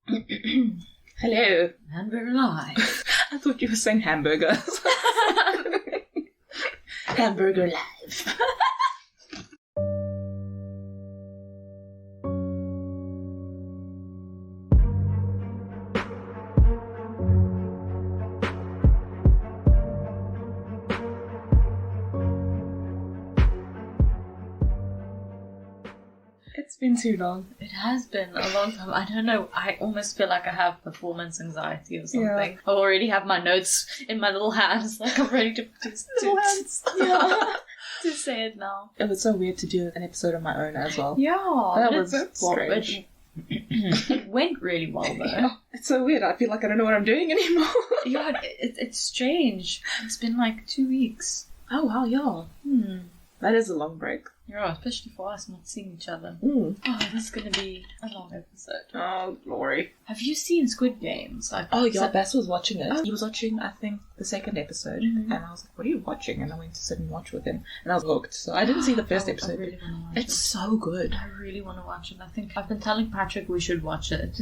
Hello. And we're live. I thought you were saying hamburger. Hamburger live. It's been too long. It has been a long time. I don't know. I almost feel like I have performance anxiety or something. Yeah. I already have my notes in my little hands, like I'm ready to Yeah. to say it now. It was so weird to do an episode on my own as well. Yeah, That but was strange. It went really well though. Yeah, it's so weird. I feel like I don't know what I'm doing anymore. Yeah, it's strange. It's been like 2 weeks. Oh wow, yeah. That is a long break. Yeah, especially for us not seeing each other. Mm. Oh, this is going to be a long episode. Oh, glory. Have you seen Squid Games? Oh, yeah, Bass was watching it. He was watching, I think, the second episode. Mhm. And I was like, what are you watching? And I went to sit and watch with him. And I was hooked. So I didn't see the first episode. I really want to watch It's so good. I really want to watch it. I think I've been telling Patrick we should watch it.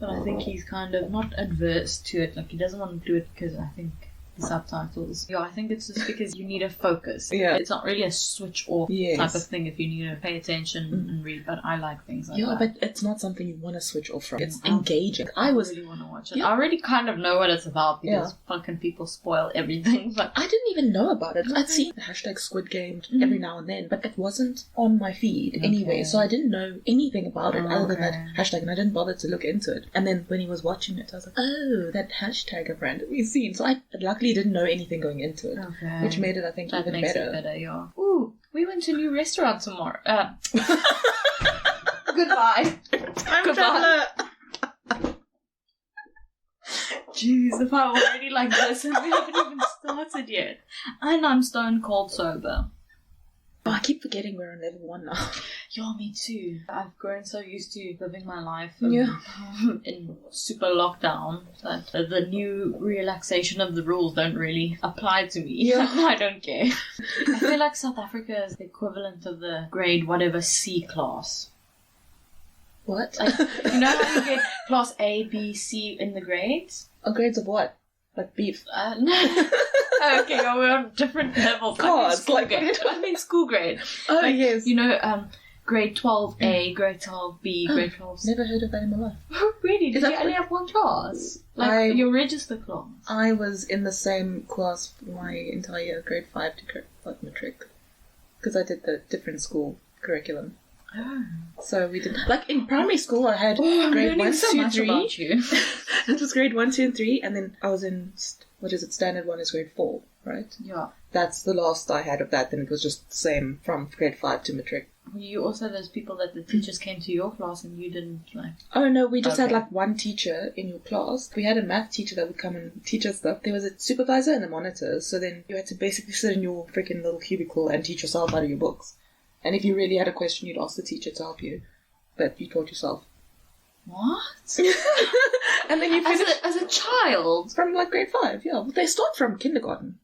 But I think he's kind of not adverse to it. Like, he doesn't want to do it because I think the subtitles. Yeah, I think it's just because you need a focus. Yeah. It's not really a switch off Yes. type of thing if you need to pay attention and read, but I like things like Yeah, that. but it's not something you want to switch off from. It's engaging. I really want to watch it. Yeah. I already kind of know what it's about because fucking people spoil everything. But I didn't even know about it. I'd seen the hashtag Squid Game every now and then, but it wasn't on my feed anyway, so I didn't know anything about it other than that hashtag, and I didn't bother to look into it. And then when he was watching it, I was like, oh, that hashtag I've randomly seen. So I luckily didn't know anything going into it, which made it, I think, that even makes better. it better, yeah. Ooh, we went to a new restaurant tomorrow. Goodbye. Goodbye. Jeez, if I already like this and we haven't even started yet. And I'm stone cold sober. Oh, I keep forgetting we're on level 1 now. Yeah, me too. I've grown so used to living my life in super lockdown that the new relaxation of the rules don't really apply to me. Yeah. I don't care. I feel like South Africa is the equivalent of the grade whatever C class. What? Like, you know how you get class A, B, C in the grades? Oh, grades of what? Like beef? No. Okay, well, we're on different levels. Cards, I mean school grade. Oh, like, yes. You know, grade 12A, grade 12B, grade 12C. Never heard of that in my life. Really? Did Is you that only have one class? Like, your register class? I was in the same class for my entire grade 5 to matric. Because I did the different school curriculum. Oh. So we did, like in primary school I had grade 1, 2, 3. About you. It was grade 1, 2 and 3, and then I was in, standard 1 is grade 4, right? Yeah. That's the last I had of that, then it was just the same from grade 5 to matric. Were you also those people that the teachers came to your class and you didn't, like... Oh no, we just had like one teacher in your class. We had a math teacher that would come and teach us stuff. There was a supervisor and a monitor, so then you had to basically sit in your freaking little cubicle and teach yourself out of your books. And if you really had a question, you'd ask the teacher to help you. But you taught yourself. What? And then you finished... As a child? From like grade 5, yeah. They start from kindergarten.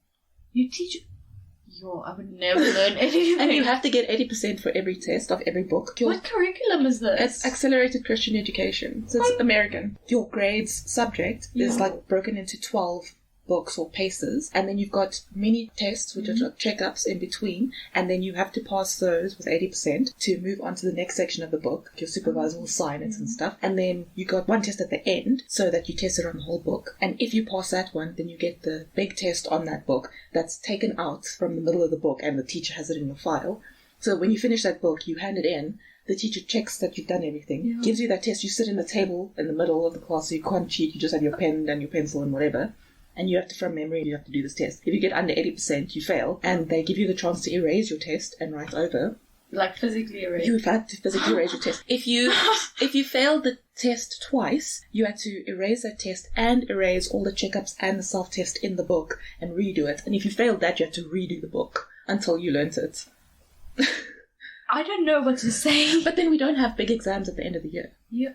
You teach... Yo, I would never learn anything. And you have to get 80% for every test of every book. What curriculum is this? It's accelerated Christian education. So it's American. Your grades subject is like broken into 12 books or paces, and then you've got mini tests which are like checkups in between, and then you have to pass those with 80% to move on to the next section of the book. Your supervisor will sign it and stuff, and then you got one test at the end so that you test it on the whole book, and if you pass that one, then you get the big test on that book that's taken out from the middle of the book and the teacher has it in your file. So when you finish that book, you hand it in, the teacher checks that you've done everything, gives you that test, you sit in the table in the middle of the class so you can't cheat, you just have your pen and your pencil and whatever. And you have to, from memory, you have to do this test. If you get under 80%, you fail. And they give you the chance to erase your test and write over. Like physically erase? You had to physically erase your test. If you failed the test twice, you had to erase that test and erase all the checkups and the self-test in the book and redo it. And if you failed that, you had to redo the book until you learnt it. I don't know what to say. But then we don't have big exams at the end of the year. Yeah.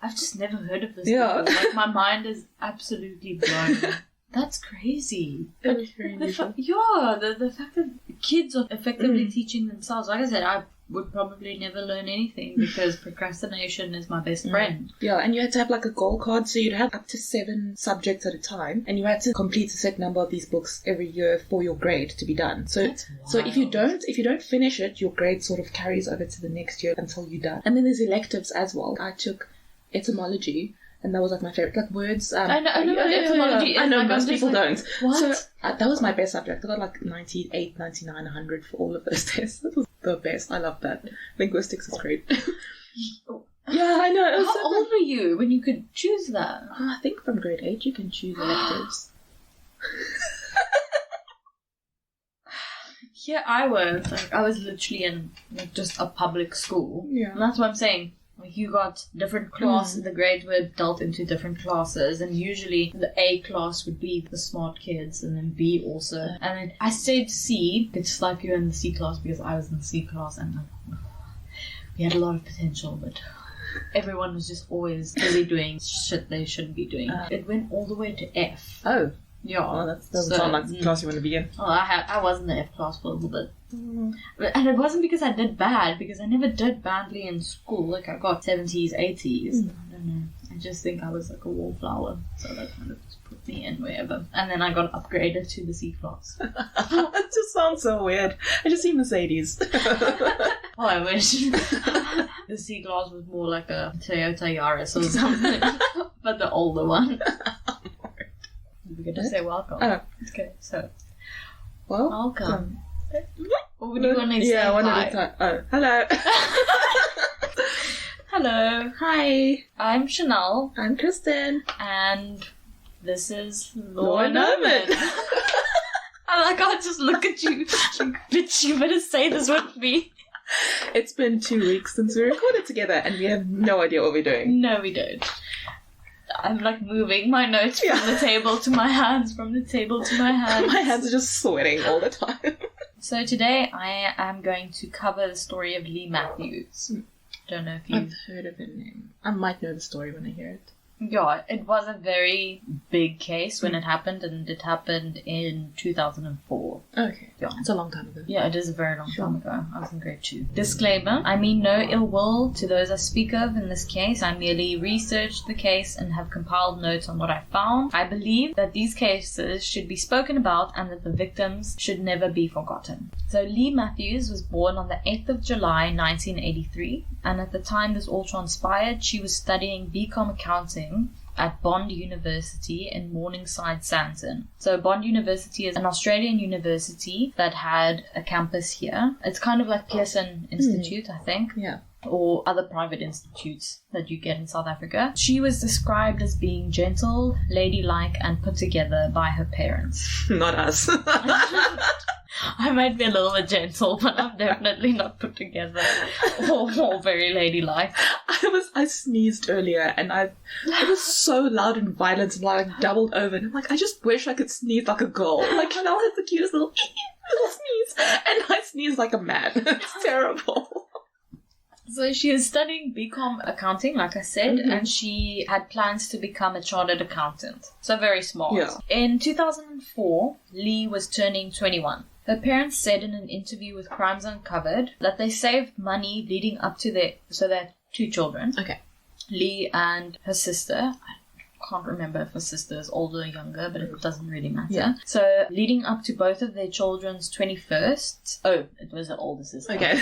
I've just never heard of this before. Like, my mind is absolutely blown. That's crazy. But the fact that kids are effectively teaching themselves. Like I said, I've would probably never learn anything because procrastination is my best friend. Yeah, and you had to have like a goal card, so you'd have up to 7 subjects at a time, and you had to complete a set number of these books every year for your grade to be done. So if you don't finish it, your grade sort of carries over to the next year until you're done. And then there's electives as well. I took etymology. And that was like my favorite, like words. I know etymology. I know most people like, don't. What? So that was my best subject. I got like 98, 99, 100 for all of those tests. That was the best. I love that. Linguistics is great. Yeah, I know. How old were you when you could choose that? I think from grade 8 you can choose electives. Yeah, I was. Like, I was literally in like, just a public school. Yeah. And that's what I'm saying. Like, you got different classes, the grades were dealt into different classes, and usually the A class would be the smart kids, and then B also. And then I stayed C, it's like you in the C class because I was in the C class, and we had a lot of potential, but everyone was just always busy doing shit they shouldn't be doing. It went all the way to F. Oh. Yeah. Well, that doesn't sound like the class you want to be in. Oh, I was in the F class for a little bit. And it wasn't because I did bad, because I never did badly in school. Like, I got 70s, 80s. I don't know. I just think I was like a wallflower. So that kind of just put me in wherever. And then I got upgraded to the C class. That just sounds so weird. I just see Mercedes. Oh, I wish. The C class was more like a Toyota Yaris or something. But the older one. We're going to say welcome. Oh. Okay, so. Welcome. What would you want to say? Yeah, one at a time. Oh, hello. Hello. Hi. I'm Chanelle. I'm Kristin. And this is Law and Omen. I can't just look at you. Bitch, you better say this with me. It's been 2 weeks since we recorded together and we have no idea what we're doing. No, we don't. I'm like moving my notes from the table to my hands, from the table to my hands. My hands are just sweating all the time. So today I am going to cover the story of Leigh Matthews. Don't know if you've heard of her name. I might know the story when I hear it. Yeah, it was a very big case when it happened, and it happened in 2004. Okay. Yeah. It's a long time ago. Yeah, it is a very long time ago. I was in grade 2. Disclaimer, I mean no ill will to those I speak of in this case. I merely researched the case and have compiled notes on what I found. I believe that these cases should be spoken about and that the victims should never be forgotten. So Leigh Matthews was born on the 8th of July 1983, and at the time this all transpired, she was studying BCom accounting at Bond University in Morningside, Santon. So Bond University is an Australian university that had a campus here. It's kind of like Pearson Institute, I think. Yeah. Or other private institutes that you get in South Africa. She was described as being gentle, ladylike, and put together by her parents. Not us. I might be a little bit gentle, but I'm definitely not put together or very ladylike. I sneezed earlier and it was so loud and violent and I like doubled over and I'm like, I just wish I could sneeze like a girl. Like Chanelle has the cutest little sneeze and I sneeze like a man. It's terrible. So she was studying BCom accounting, like I said, and she had plans to become a chartered accountant. So very smart. Yeah. In 2004, Leigh was turning 21. Her parents said in an interview with Crimes Uncovered that they saved money leading up to their... So they had 2 children. Okay. Leigh and her sister. I can't remember if her sister is older or younger, but it doesn't really matter. Yeah. So leading up to both of their children's 21st... Oh, it was her older sister. Okay.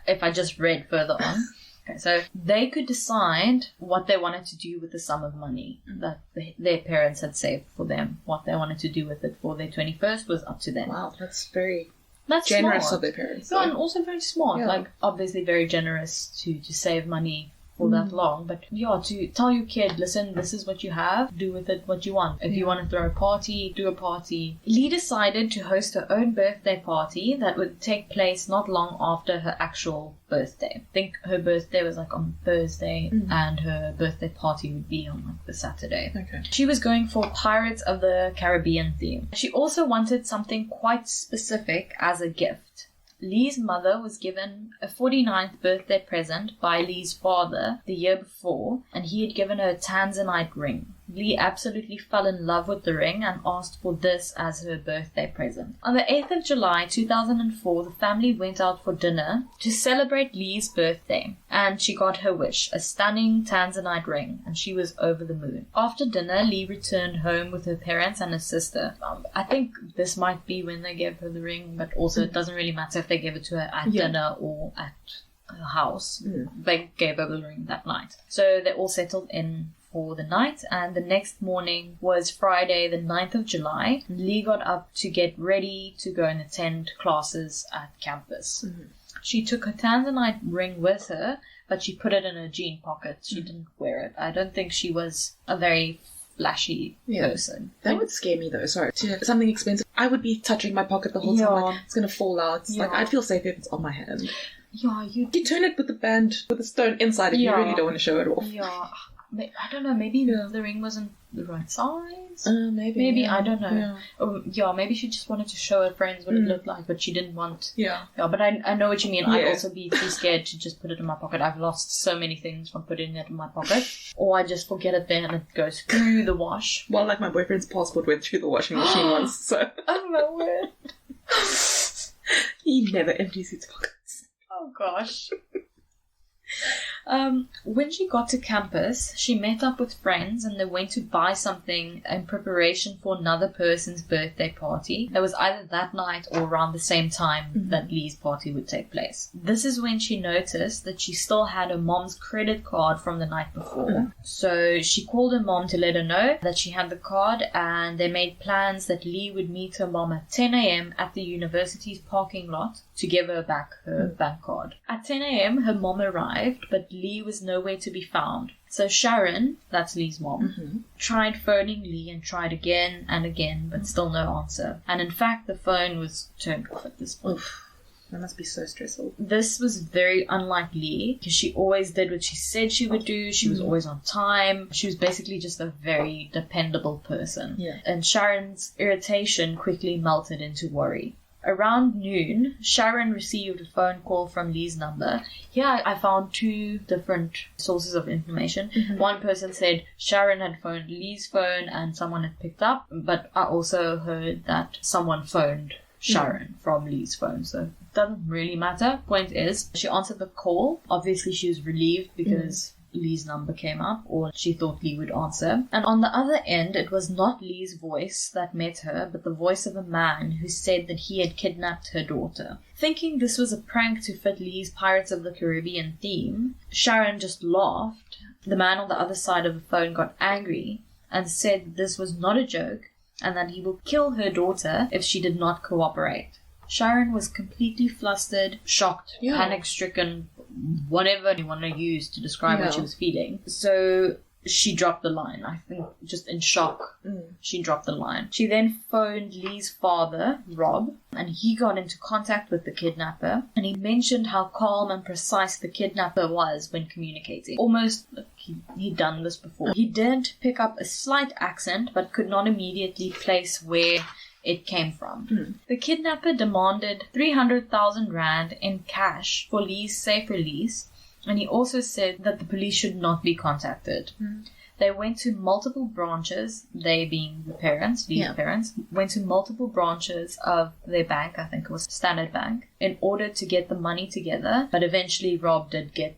If I just read further on. Okay, so they could decide what they wanted to do with the sum of money that their parents had saved for them. What they wanted to do with it for their 21st was up to them. Wow, that's very That's generous smart. of their parents. No, and also very smart. Yeah. Like, obviously very generous to save money for that long. But yeah, to tell your kid, listen, this is what you have, do with it what you want. If you want to throw a party, do a party. Leigh decided to host her own birthday party that would take place not long after her actual birthday. I think her birthday was like on Thursday and her birthday party would be on like the Saturday. Okay. She was going for Pirates of the Caribbean theme. She also wanted something quite specific as a gift. Leigh's mother was given a 49th birthday present by Leigh's father the year before, and he had given her a tanzanite ring Leigh absolutely fell in love with the ring and asked for this as her birthday present. On the 8th of July 2004, the family went out for dinner to celebrate Leigh's birthday, and she got her wish, a stunning tanzanite ring, and she was over the moon. After dinner, Leigh returned home with her parents and her sister. I think this might be when they gave her the ring, but also it doesn't really matter if they gave it to her at dinner or at her house. They gave her the ring that night. So they all settled in for the night, and the next morning was Friday the 9th of July. Leigh got up to get ready to go and attend classes at campus. She took her tanzanite ring with her, but she put it in her jean pocket. She didn't wear it. I don't think she was a very flashy person. That would scare me though. Sorry. Something expensive. I would be touching my pocket the whole time. Like, it's going to fall out. It's like, I'd feel safe if it's on my hand. Yeah, you turn it with the band, with the stone inside if you really don't want to show it off. Yeah. I don't know, maybe the ring wasn't the right size? Maybe. I don't know. Maybe she just wanted to show her friends what it looked like, but she didn't want... Yeah, but I know what you mean. I'd also be too scared to just put it in my pocket. I've lost so many things from putting it in my pocket. Or I just forget it there and it goes through the wash. Well, like my boyfriend's passport went through the washing machine once, so... Oh, my word. He never empties his pockets. Oh, gosh. When she got to campus, she met up with friends and they went to buy something in preparation for another person's birthday party. That was either that night or around the same time that Leigh's party would take place. This is when she noticed that she still had her mom's credit card from the night before. So she called her mom to let her know that she had the card, and they made plans that Leigh would meet her mom at 10 a.m. at the university's parking lot to give her back her bank card. At 10 a.m. her mom arrived, but Leigh was nowhere to be found. So Sharon, that's Leigh's mom, tried phoning Leigh and tried again and again, but still no answer. And in fact, the phone was turned off at this point. That must be so stressful. This was very unlike Leigh, because she always did what she said she would do. She was always on time. She was basically just a very dependable person. Yeah. And Sharon's irritation quickly melted into worry. Around noon, Sharon received a phone call from Leigh's number. Here I found two different sources of information. One person said Sharon had phoned Leigh's phone and someone had picked up, but I also heard that someone phoned Sharon from Leigh's phone, so it doesn't really matter. Point is, she answered the call. Obviously she was relieved because Leigh's number came up, or she thought Leigh would answer. And on the other end, it was not Leigh's voice that met her, but the voice of a man who said that he had kidnapped her daughter. Thinking this was a prank to fit Leigh's Pirates of the Caribbean theme, Sharon just laughed. The man on the other side of the phone got angry and said that this was not a joke and that he will kill her daughter if she did not cooperate. Sharon was completely flustered, shocked, panic-stricken, whatever you want to use to describe what she was feeling. So she dropped the line. I think just in shock, she dropped the line. She then phoned Leigh's father, Rob, and he got into contact with the kidnapper, and he mentioned how calm and precise the kidnapper was when communicating. Almost like he'd done this before. He did pick up a slight accent, but could not immediately place where it came from. The kidnapper demanded 300,000 rand in cash for Leigh's safe release, and he also said that the police should not be contacted. They went to multiple branches, they being the parents, Leigh's parents, went to multiple branches of their bank, I think it was Standard Bank, in order to get the money together, but eventually Rob did get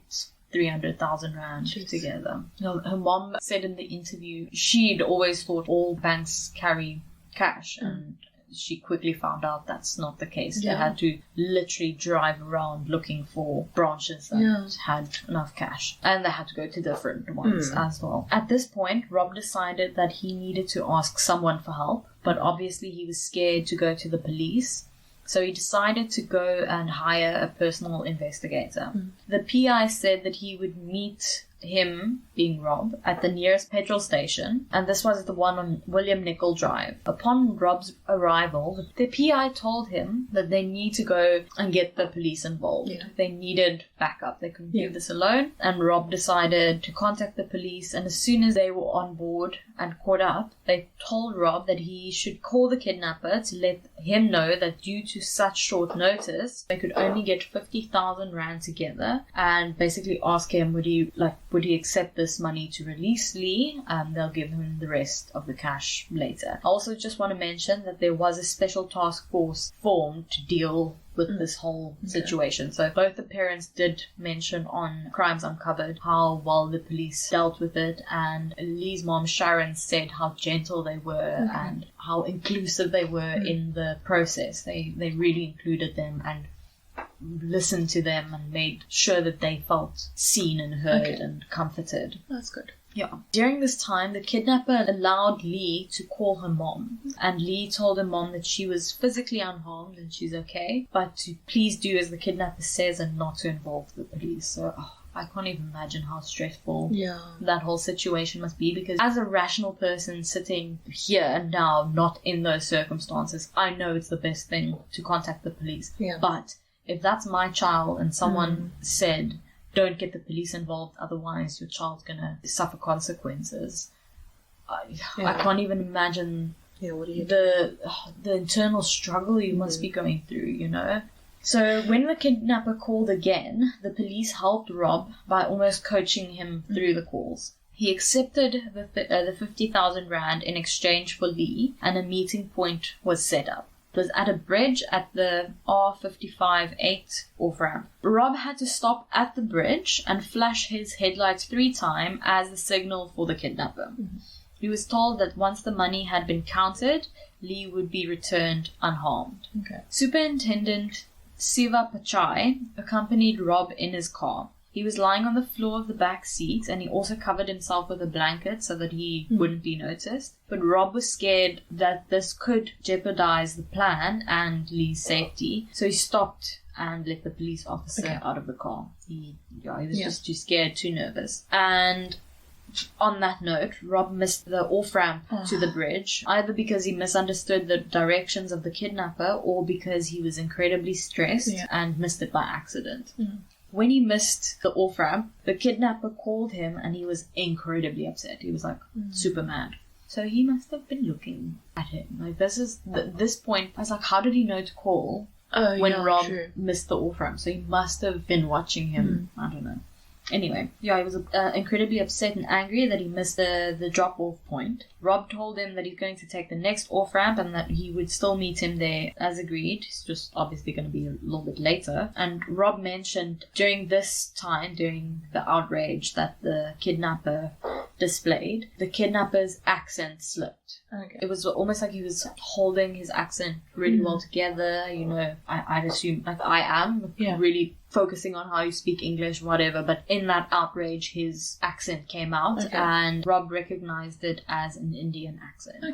300,000 rand together. Her mom said in the interview she'd always thought all banks carry cash, and she quickly found out that's not the case. They had to literally drive around looking for branches that had enough cash, and they had to go to different ones as well. At this point, Rob decided that he needed to ask someone for help, but obviously he was scared to go to the police, so he decided to go and hire a personal investigator. The PI said that he would meet him, being Rob, at the nearest petrol station, and this was the one on William Nicol Drive. Upon Rob's arrival, the PI told him that they need to go and get the police involved. They needed backup. They couldn't do this alone, and Rob decided to contact the police, and as soon as they were on board and caught up, they told Rob that he should call the kidnapper to let him know that due to such short notice, they could only get 50,000 rand together, and basically ask him would he would he accept this money to release Leigh? They'll give him the rest of the cash later. I also just want to mention that there was a special task force formed to deal with this whole situation. So both the parents did mention on Crimes Uncovered how well the police dealt with it, and Leigh's mom Sharon said how gentle they were and how inclusive they were in the process. They really included them and listened to them and made sure that they felt seen and heard and comforted. That's good. Yeah. During this time, the kidnapper allowed Leigh to call her mom, and Leigh told her mom that she was physically unharmed and she's okay, but to please do as the kidnapper says and not to involve the police. So I can't even imagine how stressful that whole situation must be, because as a rational person sitting here and now, not in those circumstances, I know it's the best thing to contact the police. Yeah. But if that's my child and someone said, don't get the police involved, otherwise your child's going to suffer consequences, I can't even imagine the internal struggle you must be going through, you know. So when the kidnapper called again, the police helped Rob by almost coaching him through the calls. He accepted the 50,000 rand in exchange for Leigh, and a meeting point was set up. It was at a bridge at the R55-8 off-ramp. Rob had to stop at the bridge and flash his headlights 3 times as the signal for the kidnapper. He was told that once the money had been counted, Leigh would be returned unharmed. Superintendent Siva Pachai accompanied Rob in his car. He was lying on the floor of the back seat, and he also covered himself with a blanket so that he wouldn't be noticed. But Rob was scared that this could jeopardize the plan and Leigh's safety, so he stopped and let the police officer out of the car. He was just too scared, too nervous. And on that note, Rob missed the off-ramp to the bridge, either because he misunderstood the directions of the kidnapper or because he was incredibly stressed and missed it by accident. When he missed the off-ramp, the kidnapper called him and he was incredibly upset. He was like super mad. So he must have been looking at him. Like, this point, I was like, how did he know to call when Rob missed the off-ramp? So he must have been watching him. I don't know. Anyway, he was incredibly upset and angry that he missed the drop-off point. Rob told him that he's going to take the next off-ramp and that he would still meet him there as agreed. It's just obviously going to be a little bit later. And Rob mentioned during this time, during the outrage that the kidnapper displayed, the kidnapper's accent slipped. It was almost like he was holding his accent really well together. You know, I'd assume, like I am, really focusing on how you speak English, whatever, but in that outrage his accent came out and Rob recognized it as an Indian accent.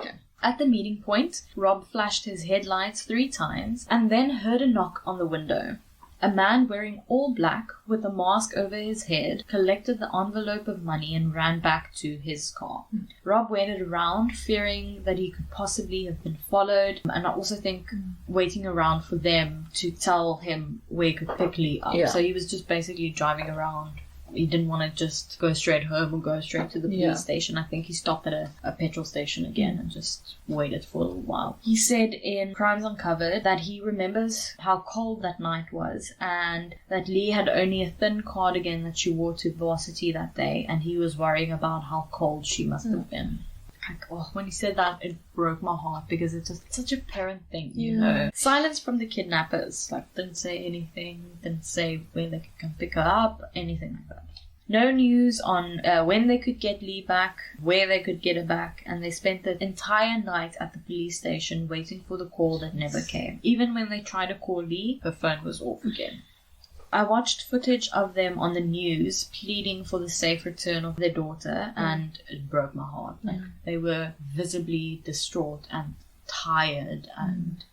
At the meeting point, Rob flashed his headlights 3 times and then heard a knock on the window. A man wearing all black with a mask over his head collected the envelope of money and ran back to his car. Rob waited around, fearing that he could possibly have been followed, and I also think waiting around for them to tell him where he could pick Leigh up. So he was just basically driving around. He didn't want to just go straight home or go straight to the police station. I think he stopped at a petrol station again and just waited for a little while. He said in Crimes Uncovered that he remembers how cold that night was and that Leigh had only a thin cardigan that she wore to varsity that day, and he was worrying about how cold she must have been. Like, when he said that, it broke my heart because it's just such a parent thing, you know. Silence from the kidnappers. Like, didn't say anything, didn't say when they could come pick her up, anything like that. No news on when they could get Leigh back, where they could get her back, and they spent the entire night at the police station waiting for the call that never came. Even when they tried to call Leigh, her phone was off again. I watched footage of them on the news pleading for the safe return of their daughter, and it broke my heart. Like, they were visibly distraught and tired, and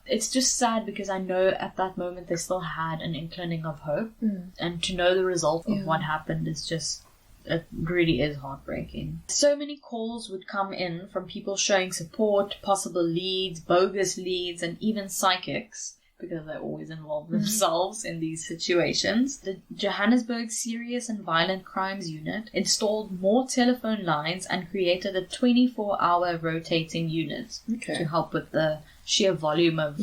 it's just sad because I know at that moment they still had an inkling of hope, and to know the result of what happened is just, it really is heartbreaking. So many calls would come in from people showing support, possible leads, bogus leads, and even psychics, because they always involve themselves in these situations. The Johannesburg Serious and Violent Crimes Unit installed more telephone lines and created a 24-hour rotating unit to help with the sheer volume of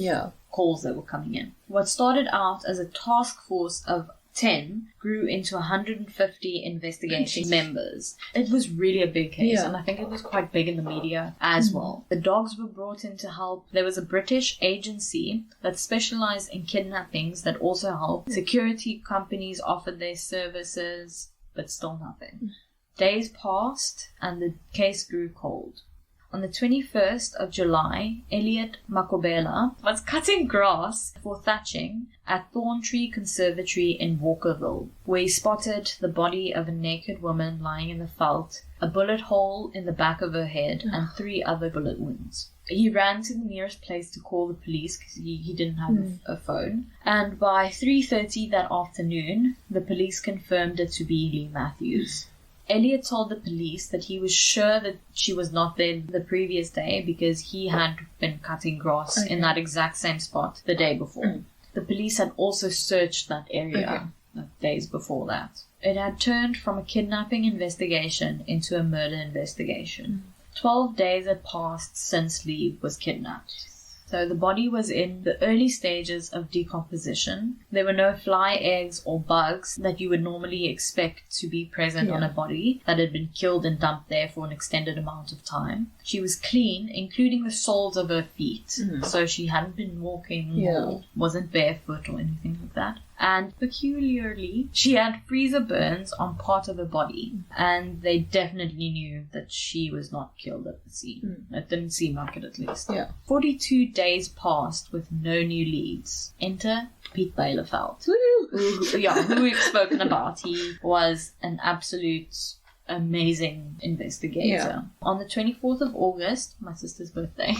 calls that were coming in. What started out as a task force of 10 grew into 150 investigation members. It was really a big case, and I think it was quite big in the media as well. The dogs were brought in to help. There was a British agency that specialized in kidnappings that also helped. Security companies offered their services, but still nothing. Days passed and the case grew cold. On the 21st of July, Elliot Makobela was cutting grass for thatching at Thorntree Conservatory in Walkerville, where he spotted the body of a naked woman lying in the veldt, a bullet hole in the back of her head, and 3 other bullet wounds. He ran to the nearest place to call the police because he didn't have a phone. And by 3:30 that afternoon, the police confirmed it to be Leigh Matthews. Elliot told the police that he was sure that she was not there the previous day because he had been cutting grass in that exact same spot the day before. The police had also searched that area days before that. It had turned from a kidnapping investigation into a murder investigation. 12 days had passed since Leigh was kidnapped. So the body was in the early stages of decomposition. There were no fly eggs or bugs that you would normally expect to be present on a body that had been killed and dumped there for an extended amount of time. She was clean, including the soles of her feet. So she hadn't been walking or wasn't barefoot or anything like that. And peculiarly, she had freezer burns on part of her body. And they definitely knew that she was not killed at the scene. It didn't seem like it, at least. 42 days passed with no new leads. Enter Pete Bielefeld, who we've spoken about. He was an absolute amazing investigator. On the 24th of August, my sister's birthday,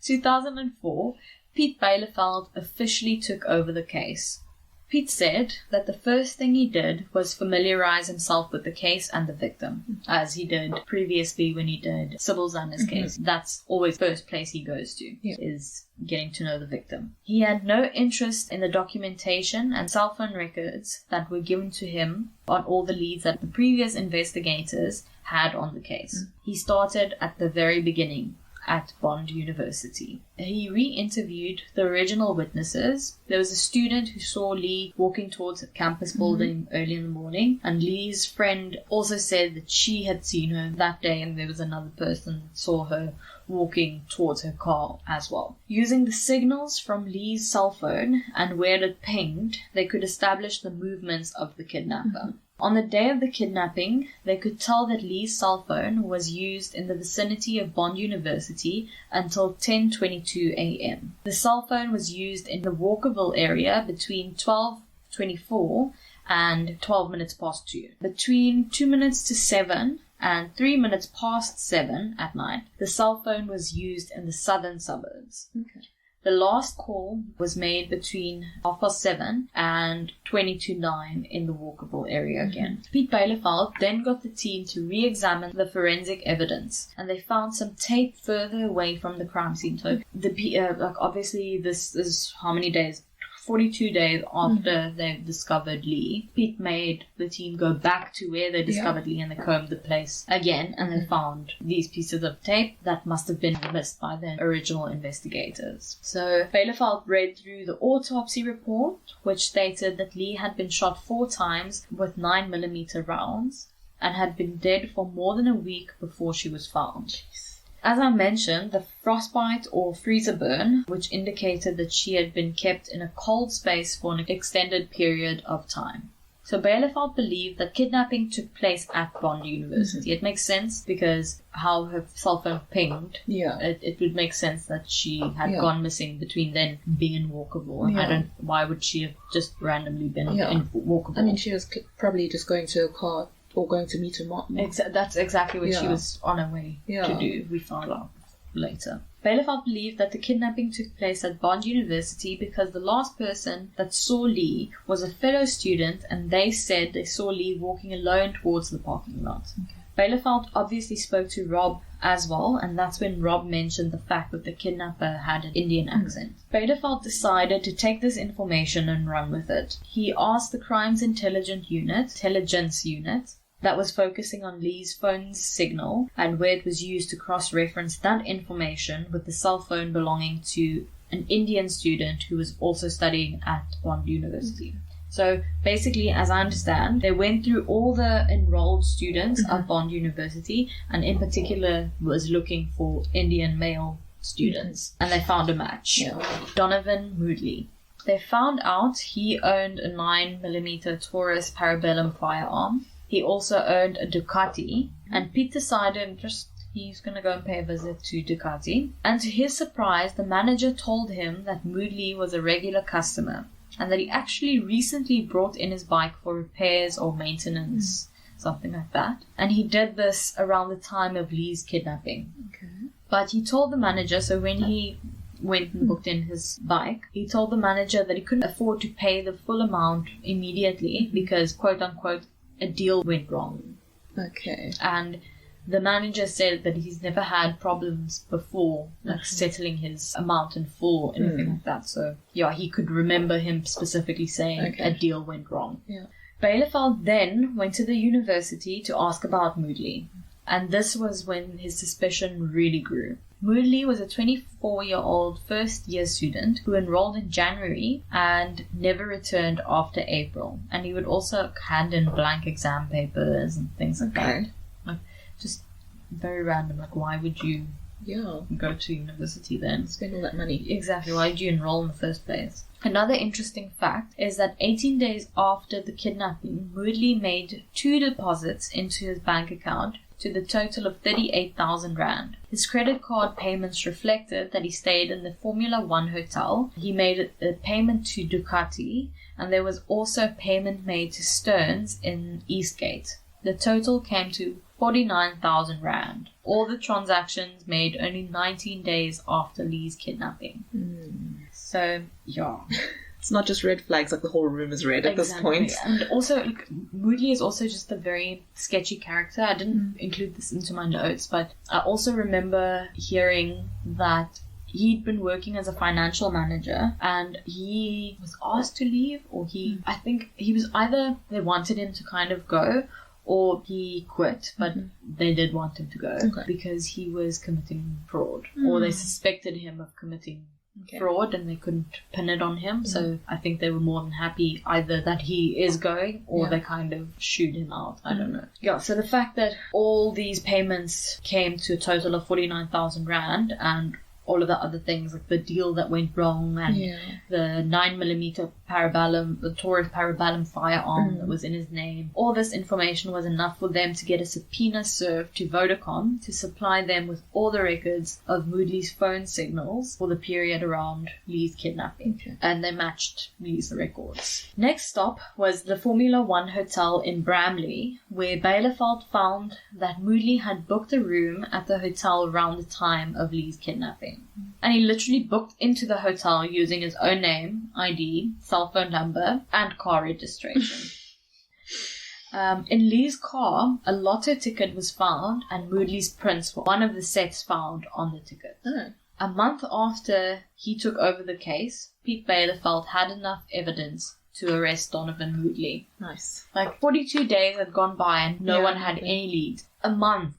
2004, Pete Bielefeld officially took over the case. Pete said that the first thing he did was familiarize himself with the case and the victim, as he did previously when he did Sybil Zander's case. That's always the first place he goes to, is getting to know the victim. He had no interest in the documentation and cell phone records that were given to him on all the leads that the previous investigators had on the case. He started at the very beginning, at Bond University. He re-interviewed the original witnesses. There was a student who saw Leigh walking towards a campus building early in the morning, and Leigh's friend also said that she had seen her that day, and there was another person that saw her walking towards her car as well. Using the signals from Leigh's cell phone and where it pinged, they could establish the movements of the kidnapper. On the day of the kidnapping, they could tell that Leigh's cell phone was used in the vicinity of Bond University until 10:22 a.m. The cell phone was used in the Walkerville area between 12:24 and 12 minutes past 2. Between 2 minutes to 7 and 3 minutes past 7 at night, the cell phone was used in the southern suburbs. The last call was made between 7:30 and 9:20 in the Walkerville area again. Pete Bielefeld then got the team to re-examine the forensic evidence, and they found some tape further away from the crime scene. So, obviously, this is how many days? 42 days after they discovered Leigh. Pete made the team go back to where they discovered Leigh, and they combed the place again, and they found these pieces of tape that must have been missed by the original investigators. So Bielefeld read through the autopsy report, which stated that Leigh had been shot 4 times with 9mm rounds and had been dead for more than a week before she was found. As I mentioned, the frostbite or freezer burn, which indicated that she had been kept in a cold space for an extended period of time. So Bielefeld believed that kidnapping took place at Bond University. It makes sense because how her cell phone pinged. It would make sense that she had gone missing between then being in Walkerville. Why would she have just randomly been in Walkerville? I mean, she was probably just going to a car or going to meet her mom. That's exactly what she was on her way to do. We found out later. Bielefeld believed that the kidnapping took place at Bond University because the last person that saw Leigh was a fellow student, and they said they saw Leigh walking alone towards the parking lot. Bielefeld obviously spoke to Rob as well, and that's when Rob mentioned the fact that the kidnapper had an Indian accent. Bielefeld decided to take this information and run with it. He asked the Crimes Intelligence Unit, that was focusing on Leigh's phone's signal and where it was used to cross-reference that information with the cell phone belonging to an Indian student who was also studying at Bond University. So basically, as I understand, they went through all the enrolled students of Bond University, and in particular was looking for Indian male students, and they found a match. Donovan Moodley. They found out he owned a 9mm Taurus Parabellum firearm. He also owned a Ducati, and Pete decided he's going to go and pay a visit to Ducati. And to his surprise, the manager told him that Moodley was a regular customer, and that he actually recently brought in his bike for repairs or maintenance, something like that. And he did this around the time of Leigh's kidnapping. Okay. But he told the manager, so when he went and booked in his bike, he told the manager that he couldn't afford to pay the full amount immediately because, quote unquote, a deal went wrong. Okay. And the manager said that he's never had problems before, like settling his amount in full or anything like that. So, yeah, he could remember him specifically saying a deal went wrong. Yeah. Bielefeld then went to the university to ask about Moodley. And this was when his suspicion really grew. Moodley was a 24-year-old first-year student who enrolled in January and never returned after April. And he would also hand in blank exam papers and things like that. Like, just very random. Like, why would you go to university then? Spend all that money. Exactly. Why did you enroll in the first place? Another interesting fact is that 18 days after the kidnapping, Moodley made 2 deposits into his bank account to the total of 38,000 rand. His credit card payments reflected that he stayed in the Formula 1 hotel. He made a payment to Ducati, and there was also a payment made to Stearns in Eastgate. The total came to 49,000 rand. All the transactions made only 19 days after Leigh's kidnapping. So, yeah. It's not just red flags, like the whole room is red at this point. And also, Moodley is also just a very sketchy character. I didn't include this into my notes, but I also remember hearing that he'd been working as a financial manager and he was asked to leave, or I think he was either they wanted him to kind of go or he quit, but they did want him to go because he was committing fraud, or they suspected him of committing fraud and they couldn't pin it on him. So I think they were more than happy either that he is going or they kind of shoot him out. I don't know. Yeah, so the fact that all these payments came to a total of 49,000 rand and all of the other things, like the deal that went wrong and the 9mm Parabellum, the Taurus Parabellum firearm that was in his name. All this information was enough for them to get a subpoena served to Vodacom to supply them with all the records of Moodley's phone signals for the period around Leigh's kidnapping. And they matched Leigh's records. Next stop was the Formula 1 hotel in Bramley, where Bielefeld found that Moodley had booked a room at the hotel around the time of Leigh's kidnapping. And he literally booked into the hotel using his own name, ID, cell phone number, and car registration. In Leigh's car, a lotto ticket was found, and Moodley's prints were one of the sets found on the ticket. A month after he took over the case, Pete Bielefeld had enough evidence to arrest Donovan Moodley. Nice. Like 42 days had gone by and no one had any leads. A month.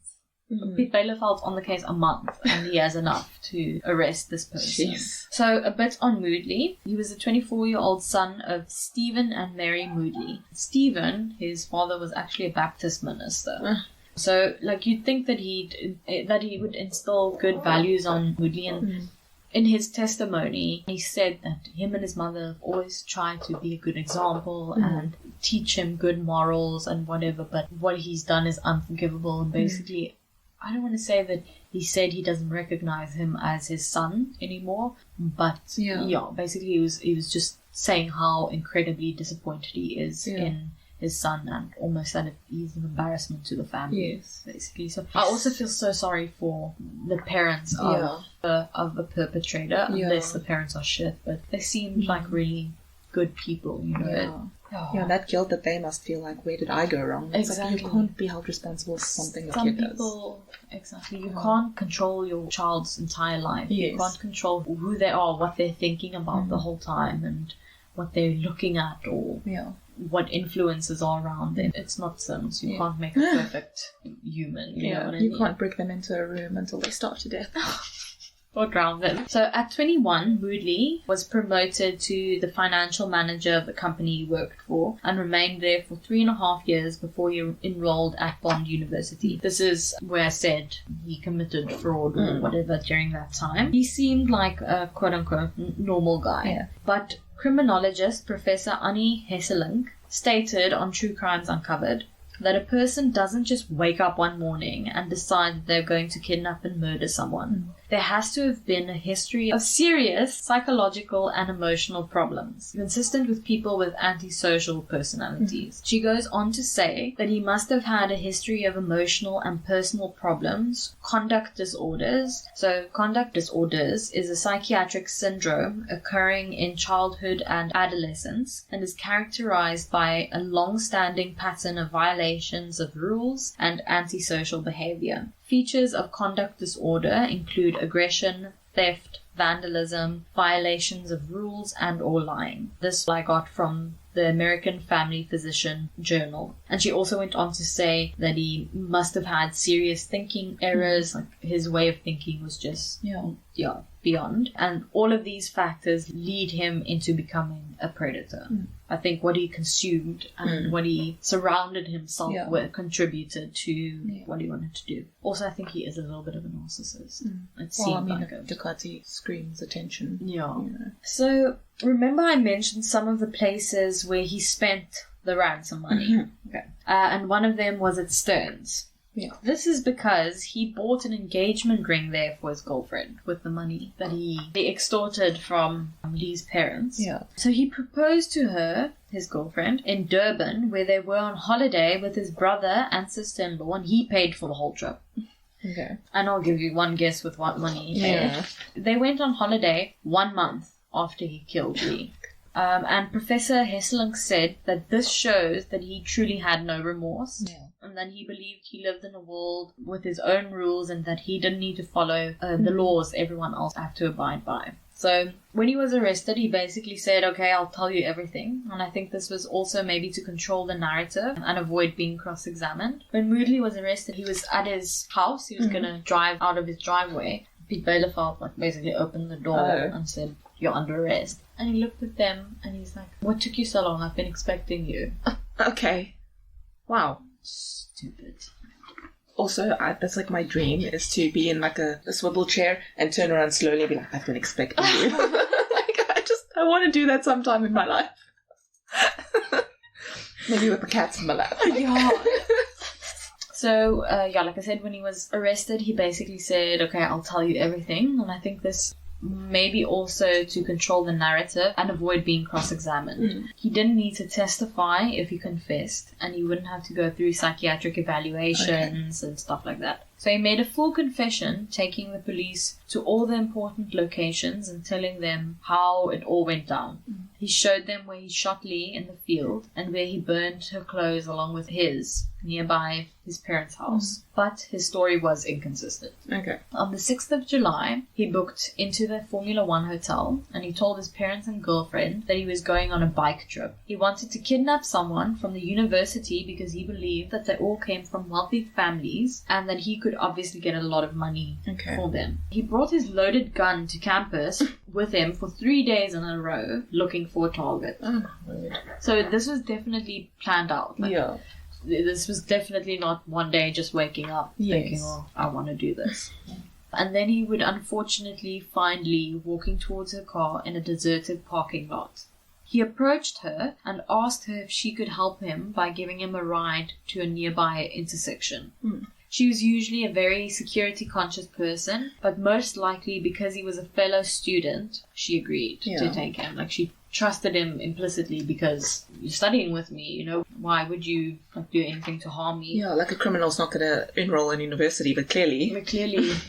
Pete Bielefeld's on the case a month and he has enough to arrest this person. So a bit on Moodley. He was a 24-year-old son of Stephen and Mary Moodley. Stephen, his father, was actually a Baptist minister. So like you'd think that he would instill good values on Moodley, and in his testimony he said that him and his mother have always tried to be a good example and teach him good morals and whatever, but what he's done is unforgivable. And basically I don't want to say that he said he doesn't recognize him as his son anymore, but basically he was just saying how incredibly disappointed he is in his son, and almost that he's an embarrassment to the family. Basically. So I also feel so sorry for the parents of the perpetrator, unless the parents are shit, but they seemed like really good people, you know. That guilt that they must feel, like, where did I go wrong? It's like you can't be held responsible for something your kid does. Exactly. You can't control your child's entire life. You can't control who they are, what they're thinking about the whole time, and what they're looking at, or what influences are around them. It's not Sims. You can't make a perfect human. You know what I mean? You can't brick them into a room until they starve to death. or drowned them. So at 21, Moodley was promoted to the financial manager of the company he worked for and remained there for 3.5 years before he enrolled at Bond University. This is where I said he committed fraud or whatever during that time. He seemed like a quote-unquote normal guy. Yeah. But criminologist Professor Annie Hesselink stated on True Crimes Uncovered that a person doesn't just wake up one morning and decide that they're going to kidnap and murder someone. There has to have been a history of serious psychological and emotional problems, consistent with people with antisocial personalities. She goes on to say that he must have had a history of emotional and personal problems, conduct disorders. So conduct disorders is a psychiatric syndrome occurring in childhood and adolescence and is characterized by a long-standing pattern of violations of rules and antisocial behavior. Features of conduct disorder include aggression, theft, vandalism, violations of rules, and or lying. This I got from the American Family Physician Journal. And she also went on to say that he must have had serious thinking errors, like his way of thinking was just beyond. And all of these factors lead him into becoming a predator. I think what he consumed and what he surrounded himself with contributed to what he wanted to do. Also, I think he is a little bit of a narcissist. It seemed like it. Ducati screams attention. Yeah. So, remember I mentioned some of the places where he spent the ransom money? Okay. And one of them was at Stearns. Yeah. This is because he bought an engagement ring there for his girlfriend with the money that he extorted from Leigh's parents. Yeah. So he proposed to her, his girlfriend, in Durban, where they were on holiday with his brother and sister-in-law, and he paid for the whole trip. Okay. And I'll give you one guess with what money he paid. Yeah. They went on holiday 1 month after he killed Leigh. And Professor Hesselink said that this shows that he truly had no remorse. Yeah. And that he believed he lived in a world with his own rules and that he didn't need to follow the laws everyone else had to abide by. So when he was arrested, he basically said, okay, I'll tell you everything. And I think this was also maybe to control the narrative and avoid being cross-examined. When Moodley was arrested, he was at his house. He was going to drive out of his driveway. The bailiff basically opened the door and said, you're under arrest. And he looked at them and he's like, what took you so long? I've been expecting you. Okay. Wow. Stupid. Also, that's like my dream, is to be in like a swivel chair and turn around slowly and be like, I've been expecting you. I want to do that sometime in my life. Maybe with the cats in my lap. Yeah. So, like I said, when he was arrested, he basically said, okay, I'll tell you everything. And I think this maybe also to control the narrative and avoid being cross-examined. He didn't need to testify if he confessed, and he wouldn't have to go through psychiatric evaluations and stuff like that. So he made a full confession, taking the police to all the important locations and telling them how it all went down. He showed them where he shot Leigh in the field and where he burned her clothes along with his, nearby his parents' house. But his story was inconsistent. Okay. On the 6th of July, he booked into the Formula One hotel and he told his parents and girlfriend that he was going on a bike trip. He wanted to kidnap someone from the university because he believed that they all came from wealthy families and that he could obviously get a lot of money for them. He brought his loaded gun to campus with him for 3 days in a row looking for a target. Oh my word. So this was definitely planned out. This was definitely not one day just waking up thinking, oh, I want to do this. And then he would unfortunately find Leigh walking towards her car in a deserted parking lot. He approached her and asked her if she could help him by giving him a ride to a nearby intersection. She was usually a very security-conscious person, but most likely because he was a fellow student, she agreed to take him. Like, she trusted him implicitly because you're studying with me, you know, why would you do anything to harm me? Yeah, like a criminal's not going to enroll in university, but clearly.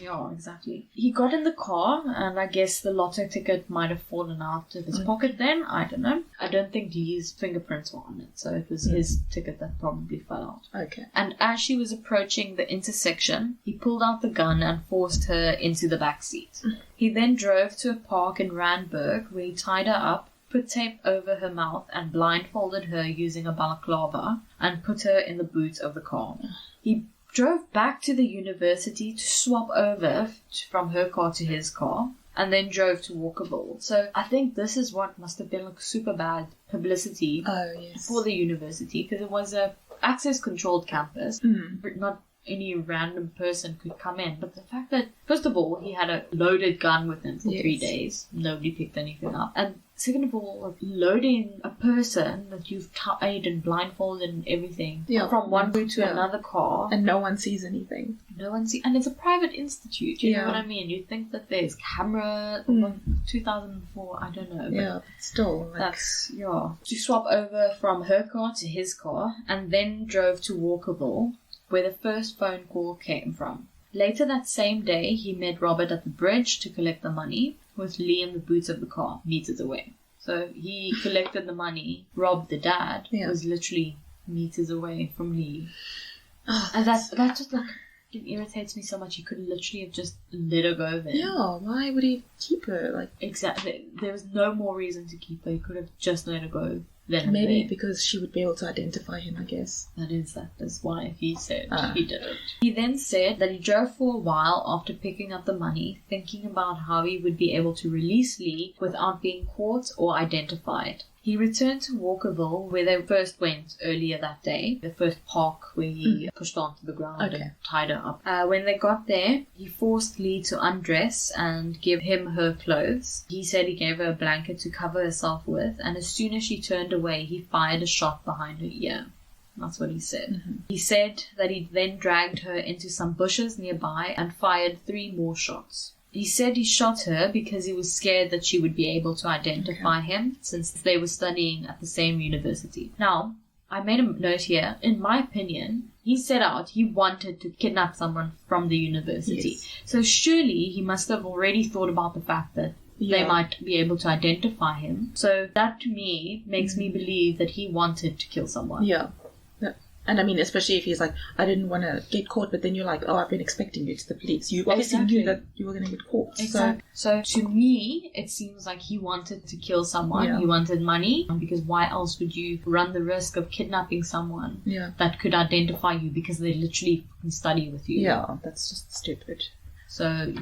Yeah, exactly. He got in the car, and I guess the lotto ticket might have fallen out of his pocket then. I don't know. I don't think Leigh's fingerprints were on it, so it was his ticket that probably fell out. Okay. And as she was approaching the intersection, he pulled out the gun and forced her into the back seat. He then drove to a park in Randburg where he tied her up, put tape over her mouth and blindfolded her using a balaclava and put her in the boot of the car. He drove back to the university to swap over from her car to his car, and then drove to Walkerville. So I think this is what must have been like super bad publicity for the university, because it was a access-controlled campus. Not any random person could come in. But the fact that, first of all, he had a loaded gun with him for 3 days. Nobody picked anything up. And second of all, like, loading a person that you've tied and blindfolded and everything from one route to another car. And no one sees anything. And it's a private institute, you know what I mean? You'd think that there's camera, 2004, I don't know. But still. Like... That's, She swapped over from her car to his car and then drove to Walkerville, where the first phone call came from. Later that same day, he met Robert at the bridge to collect the money, with Leigh in the boots of the car, meters away. So he collected the money. Rob, the dad, was literally meters away from Leigh. And that just, like, it irritates me so much. He could literally have just let her go there. Yeah, why would he keep her? Like, exactly. There was no more reason to keep her. He could have just let her go. Maybe because she would be able to identify him, I guess. That is why he said he did it. He then said that he drove for a while after picking up the money, thinking about how he would be able to release Leigh without being caught or identified. He returned to Walkerville, where they first went earlier that day, the first park where he pushed her onto the ground and tied her up. When they got there, he forced Leigh to undress and give him her clothes. He said he gave her a blanket to cover herself with, and as soon as she turned away, he fired a shot behind her ear. That's what he said. He said that he then dragged her into some bushes nearby and fired 3 more shots. He said he shot her because he was scared that she would be able to identify him, since they were studying at the same university. Now, I made a note here. In my opinion, he set out, he wanted to kidnap someone from the university. Yes. So surely he must have already thought about the fact that they might be able to identify him. So that to me makes me believe that he wanted to kill someone. Yeah. And I mean, especially if he's like, I didn't want to get caught, but then you're like, oh, I've been expecting you to the police. You obviously knew that you were going to get caught. Exactly. So to me, it seems like he wanted to kill someone. Yeah. He wanted money, because why else would you run the risk of kidnapping someone that could identify you, because they literally can study with you? Yeah, that's just stupid. So,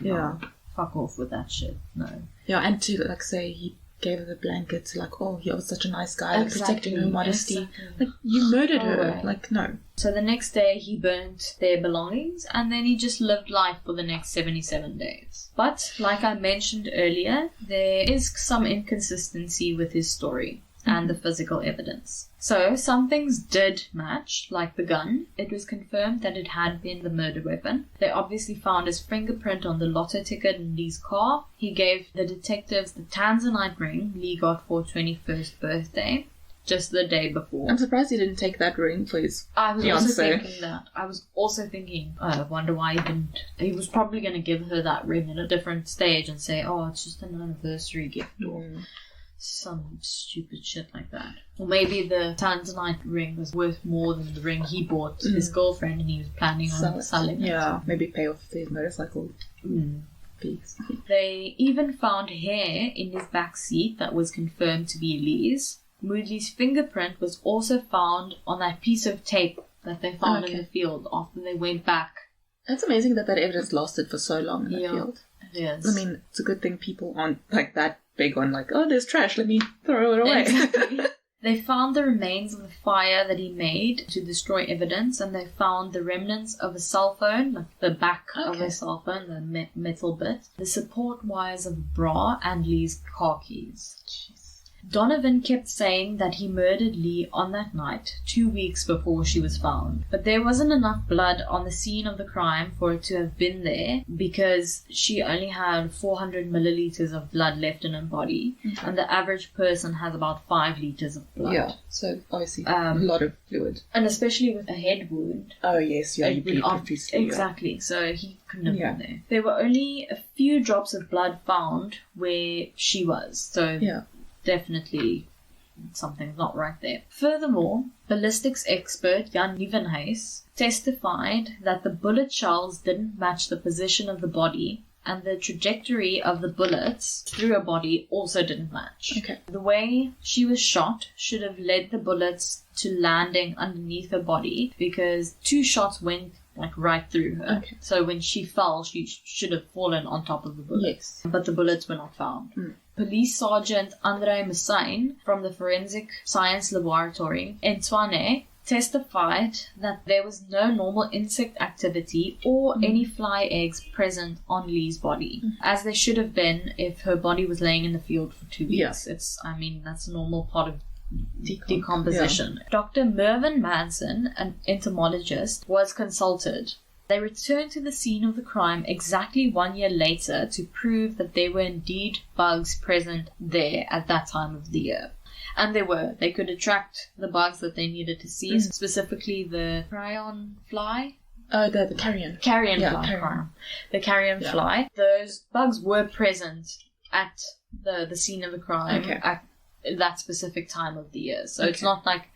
fuck off with that shit. No. Yeah, and to, like, say he gave her the blanket, like, oh, he was such a nice guy, like, protecting her modesty. Like, you murdered her. Like, no. So the next day he burnt their belongings, and then he just lived life for the next 77 days. But, like I mentioned earlier, there is some inconsistency with his story and the physical evidence. So, some things did match, like the gun. It was confirmed that it had been the murder weapon. They obviously found his fingerprint on the lotto ticket in Leigh's car. He gave the detectives the Tanzanite ring Leigh got for her 21st birthday, just the day before. I'm surprised he didn't take that ring for his I was fiancé. Also thinking that. I was also thinking, I wonder why he didn't. He was probably going to give her that ring at a different stage and say, oh, it's just an anniversary gift or some stupid shit like that. Or maybe the Tanzanite ring was worth more than the ring he bought his girlfriend, and he was planning on selling it. Yeah, maybe pay off his motorcycle fees. They even found hair in his back seat that was confirmed to be Leigh's. Moodley's fingerprint was also found on that piece of tape that they found in the field after they went back. It's amazing that evidence lasted for so long in the field. Yes. I mean, it's a good thing people aren't like that big on like, oh, there's trash, let me throw it away. Exactly. They found the remains of the fire that he made to destroy evidence, and they found the remnants of a cell phone, like the back of a cell phone, the metal bit, the support wires of a bra, and Leigh's car keys. Jeez. Donovan kept saying that he murdered Leigh on that night, 2 weeks before she was found. But there wasn't enough blood on the scene of the crime for it to have been there, because she only had 400 milliliters of blood left in her body, and the average person has about 5 liters of blood. Yeah, so obviously a lot of fluid. And especially with a head wound. Oh yes, yeah, you bleed profusely. Exactly, so he couldn't have been there. There were only a few drops of blood found where she was, so definitely something's not right there. Furthermore, ballistics expert Jan Nieuwenhuis testified that the bullet shells didn't match the position of the body, and the trajectory of the bullets through her body also didn't match. Okay. The way she was shot should have led the bullets to landing underneath her body, because 2 shots went like right through her. Okay. So when she fell, she should have fallen on top of the bullets. Yes. But the bullets were not found. Police Sergeant Andre Messine from the Forensic Science Laboratory in Tshwane testified that there was no normal insect activity or any fly eggs present on Leigh's body, as there should have been if her body was laying in the field for 2 weeks. That's a normal part of decomposition. Dr. Mervyn Manson, an entomologist, was consulted. They returned to the scene of the crime exactly 1 year later to prove that there were indeed bugs present there at that time of the year. And they were. They could attract the bugs that they needed to see, specifically the prion fly. The carrion. Carrion fly. The carrion fly. Those bugs were present at the scene of the crime at that specific time of the year. So it's not like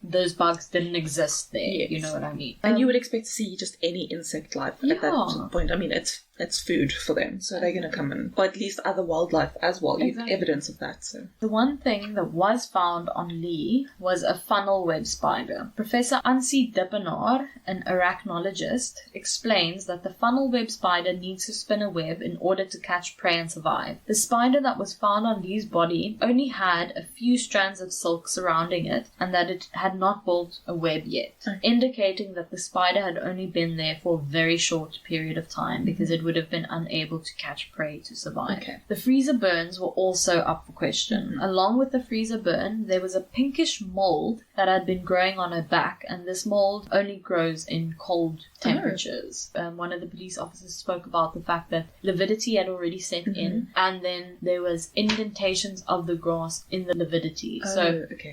those bugs didn't exist there. Yes. You know what I mean? And you would expect to see just any insect life at that point. I mean, it's food for them, so they're going to come in. Or at least other wildlife as well. You have evidence of that. So the one thing that was found on Leigh was a funnel web spider. Professor Ansi Dippenaar, an arachnologist, explains that the funnel web spider needs to spin a web in order to catch prey and survive. The spider that was found on Leigh's body only had a few strands of silk surrounding it, and that it had not built a web yet, indicating that the spider had only been there for a very short period of time because it would have been unable to catch prey to survive. The freezer burns were also up for question. Along with the freezer burn, there was a pinkish mold that had been growing on her back, and this mold only grows in cold temperatures. One of the police officers spoke about the fact that lividity had already set in, and then there was indentations of the grass in the lividity,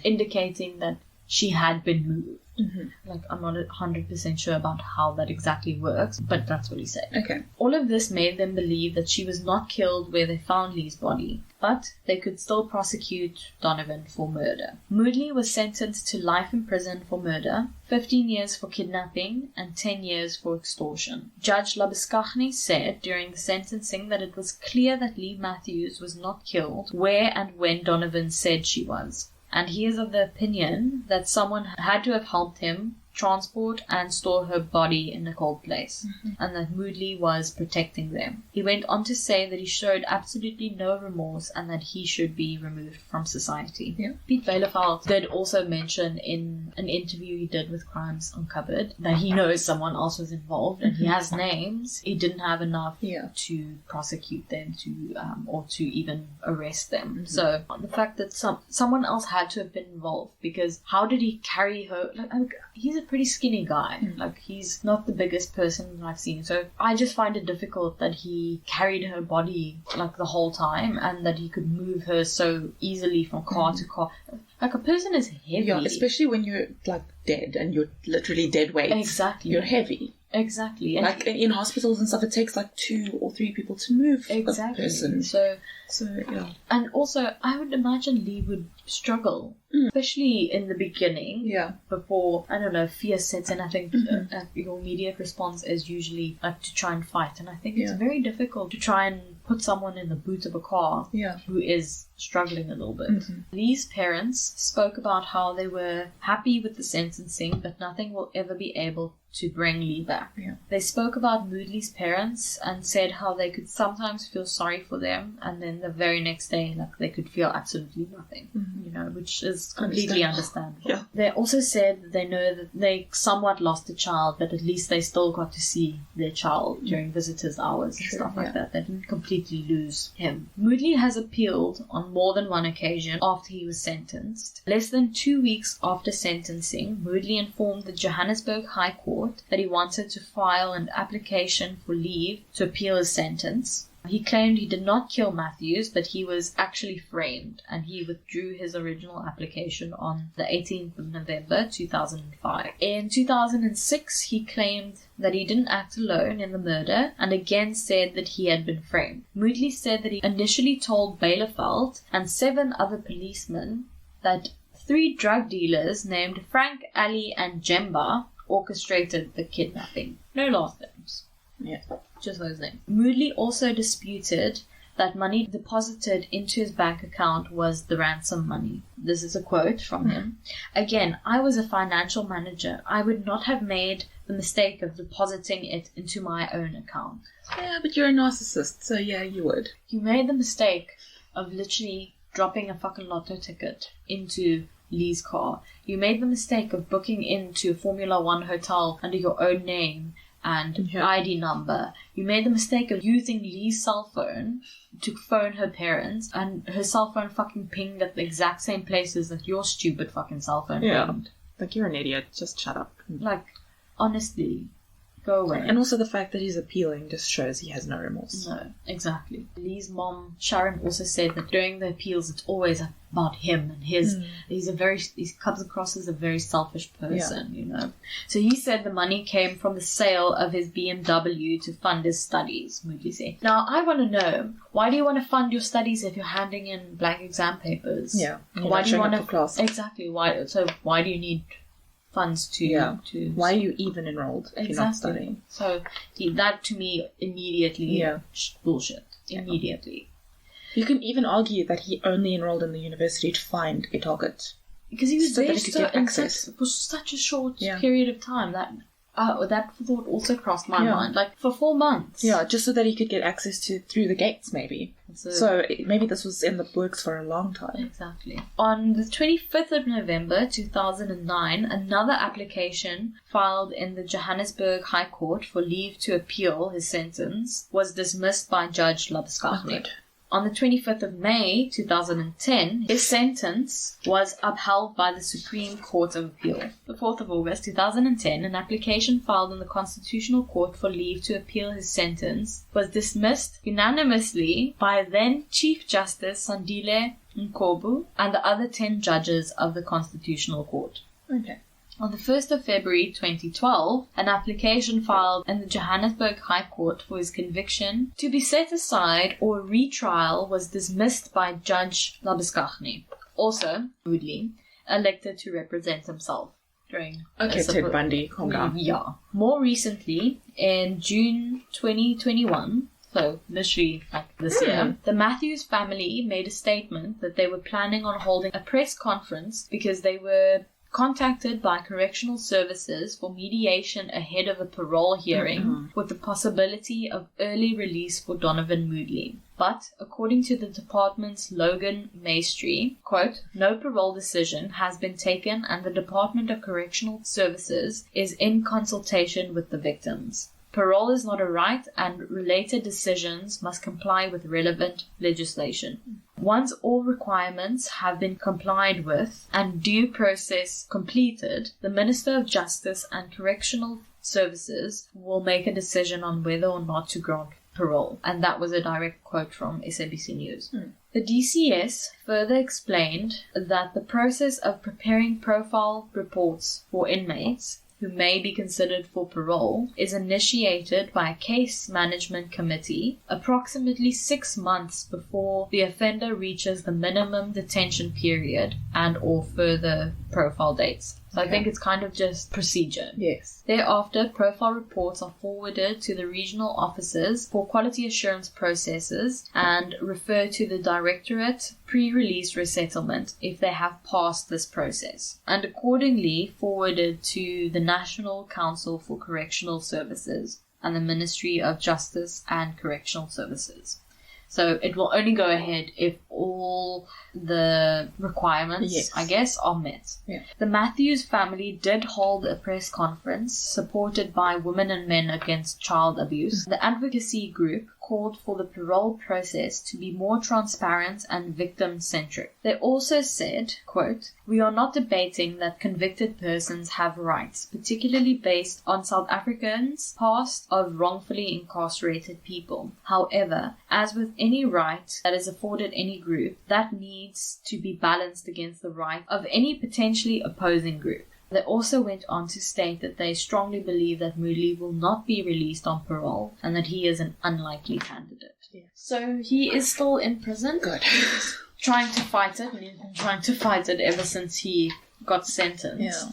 indicating that she had been moved. Like, I'm not 100% sure about how that exactly works, but that's what he said. All of this made them believe that she was not killed where they found Leigh's body, but they could still prosecute Donovan for murder. Moodley was sentenced to life in prison for murder, 15 years for kidnapping, and 10 years for extortion. Judge Labuskaghni said during the sentencing that it was clear that Leigh Matthews was not killed where and when Donovan said she was. And he is of the opinion that someone had to have helped him transport and store her body in a cold place, and that Moodley was protecting them. He went on to say that he showed absolutely no remorse and that he should be removed from society. Piet Bielefeld did also mention in an interview he did with Crimes Uncovered that he knows someone else was involved and he has names. He didn't have enough to prosecute them or to even arrest them. So the fact that someone else had to have been involved, because how did he carry her? He's a pretty skinny guy. Like, he's not the biggest person that I've seen. So I just find it difficult that he carried her body like the whole time, and that he could move her so easily from car to car. Like, a person is heavy. Yeah, especially when you're like dead and you're literally dead weight. Exactly. You're heavy. Exactly. And like in hospitals and stuff, it takes like 2 or 3 people to move a person. So yeah. And also, I would imagine Leigh would struggle, especially in the beginning. Before, I don't know, fear sets in. I think your immediate response is usually to try and fight. And I think it's very difficult to try and put someone in the boot of a car who is struggling a little bit. Leigh's parents spoke about how they were happy with the sentencing, but nothing will ever be able to bring Leigh back. They spoke about Moodley's parents and said how they could sometimes feel sorry for them, and then the very next day, like, they could feel absolutely nothing, you know, which is completely understandable. They also said that they know that they somewhat lost a child, but at least they still got to see their child during visitors' hours and stuff like that. They didn't completely lose him. Moodley has appealed on more than one occasion after he was sentenced. Less than 2 weeks after sentencing, Moodley informed the Johannesburg High Court that he wanted to file an application for leave to appeal his sentence. He claimed he did not kill Matthews, but he was actually framed, and he withdrew his original application on the 18th of November 2005. In 2006, he claimed that he didn't act alone in the murder, and again said that he had been framed. Moodley said that he initially told Bielefeld and 7 other policemen that 3 drug dealers named Frank, Ali, and Jemba orchestrated the kidnapping. No last names. Just those names. Moodley also disputed that money deposited into his bank account was the ransom money. this is a quote from him. Again, I was a financial manager. I would not have made the mistake of depositing it into my own account. Yeah, but you're a narcissist, so yeah, you would. You made the mistake of literally dropping a fucking lotto ticket into Leigh's car. You made the mistake of booking into a Formula One hotel under your own name and ID number. You made the mistake of using Leigh's cell phone to phone her parents, and her cell phone fucking pinged at the exact same places that your stupid fucking cell phone pinged. Like, you're an idiot. Just shut up. Like, honestly, go away. And also the fact that he's appealing just shows he has no remorse. No, exactly. Leigh's mom, Sharon, also said that during the appeals, it's always about him and his. He comes across as a very selfish person, you know. So he said the money came from the sale of his BMW to fund his studies, Moodley said. Now, I want to know, why do you want to fund your studies if you're handing in blank exam papers? Yeah. Why do you want to class? Exactly. Why do you need funds to why are you even enrolled if you're not studying? So that to me immediately bullshit. Immediately. You can even argue that he only enrolled in the university to find a target. Because he was so there that he could get access for such a short period of time. That thought also crossed my mind. Like, for 4 months. Yeah, just so that he could get access through the gates, maybe. So maybe this was in the works for a long time. Exactly. On the 25th of November 2009, another application filed in the Johannesburg High Court for leave to appeal his sentence was dismissed by Judge Labuschagne. On the 25th of May 2010, his sentence was upheld by the Supreme Court of Appeal. The 4th of August 2010, an application filed in the Constitutional Court for leave to appeal his sentence was dismissed unanimously by then Chief Justice Sandile Nkobu and the other 10 judges of the Constitutional Court. Okay. On the 1st of February 2012, an application filed in the Johannesburg High Court for his conviction to be set aside or retrial was dismissed by Judge Labuschagne, also Woodley, elected to represent himself during... Okay, Ted Bundy, calm down. Yeah. More recently, in June 2021... So, literally, like this year, the Matthews family made a statement that they were planning on holding a press conference because they were contacted by correctional services for mediation ahead of a parole hearing with the possibility of early release for Donovan Moodley. But, according to the department's Logan Maestri, quote, no parole decision has been taken and the Department of Correctional Services is in consultation with the victims. Parole is not a right and related decisions must comply with relevant legislation. Once all requirements have been complied with and due process completed, the Minister of Justice and Correctional Services will make a decision on whether or not to grant parole. And that was a direct quote from SABC News. The DCS further explained that the process of preparing profile reports for inmates who may be considered for parole is initiated by a case management committee approximately 6 months before the offender reaches the minimum detention period and or further profile dates. So I think it's kind of just procedure. Yes. Thereafter, profile reports are forwarded to the regional offices for quality assurance processes and refer to the Directorate pre-release resettlement if they have passed this process, and accordingly forwarded to the National Council for Correctional Services and the Ministry of Justice and Correctional Services. So it will only go ahead if all the requirements, I guess, are met. Yeah. The Matthews family did hold a press conference supported by Women and Men Against Child Abuse. The advocacy group called for the parole process to be more transparent and victim-centric. They also said, quote, we are not debating that convicted persons have rights, particularly based on South Africans' past of wrongfully incarcerated people. However, as with any right that is afforded any group, that needs to be balanced against the right of any potentially opposing group. They also went on to state that they strongly believe that Moodley will not be released on parole and that he is an unlikely candidate. Yeah. So he is still in prison. Good. Trying to fight it, and he's been trying to fight it ever since he got sentenced. Yeah.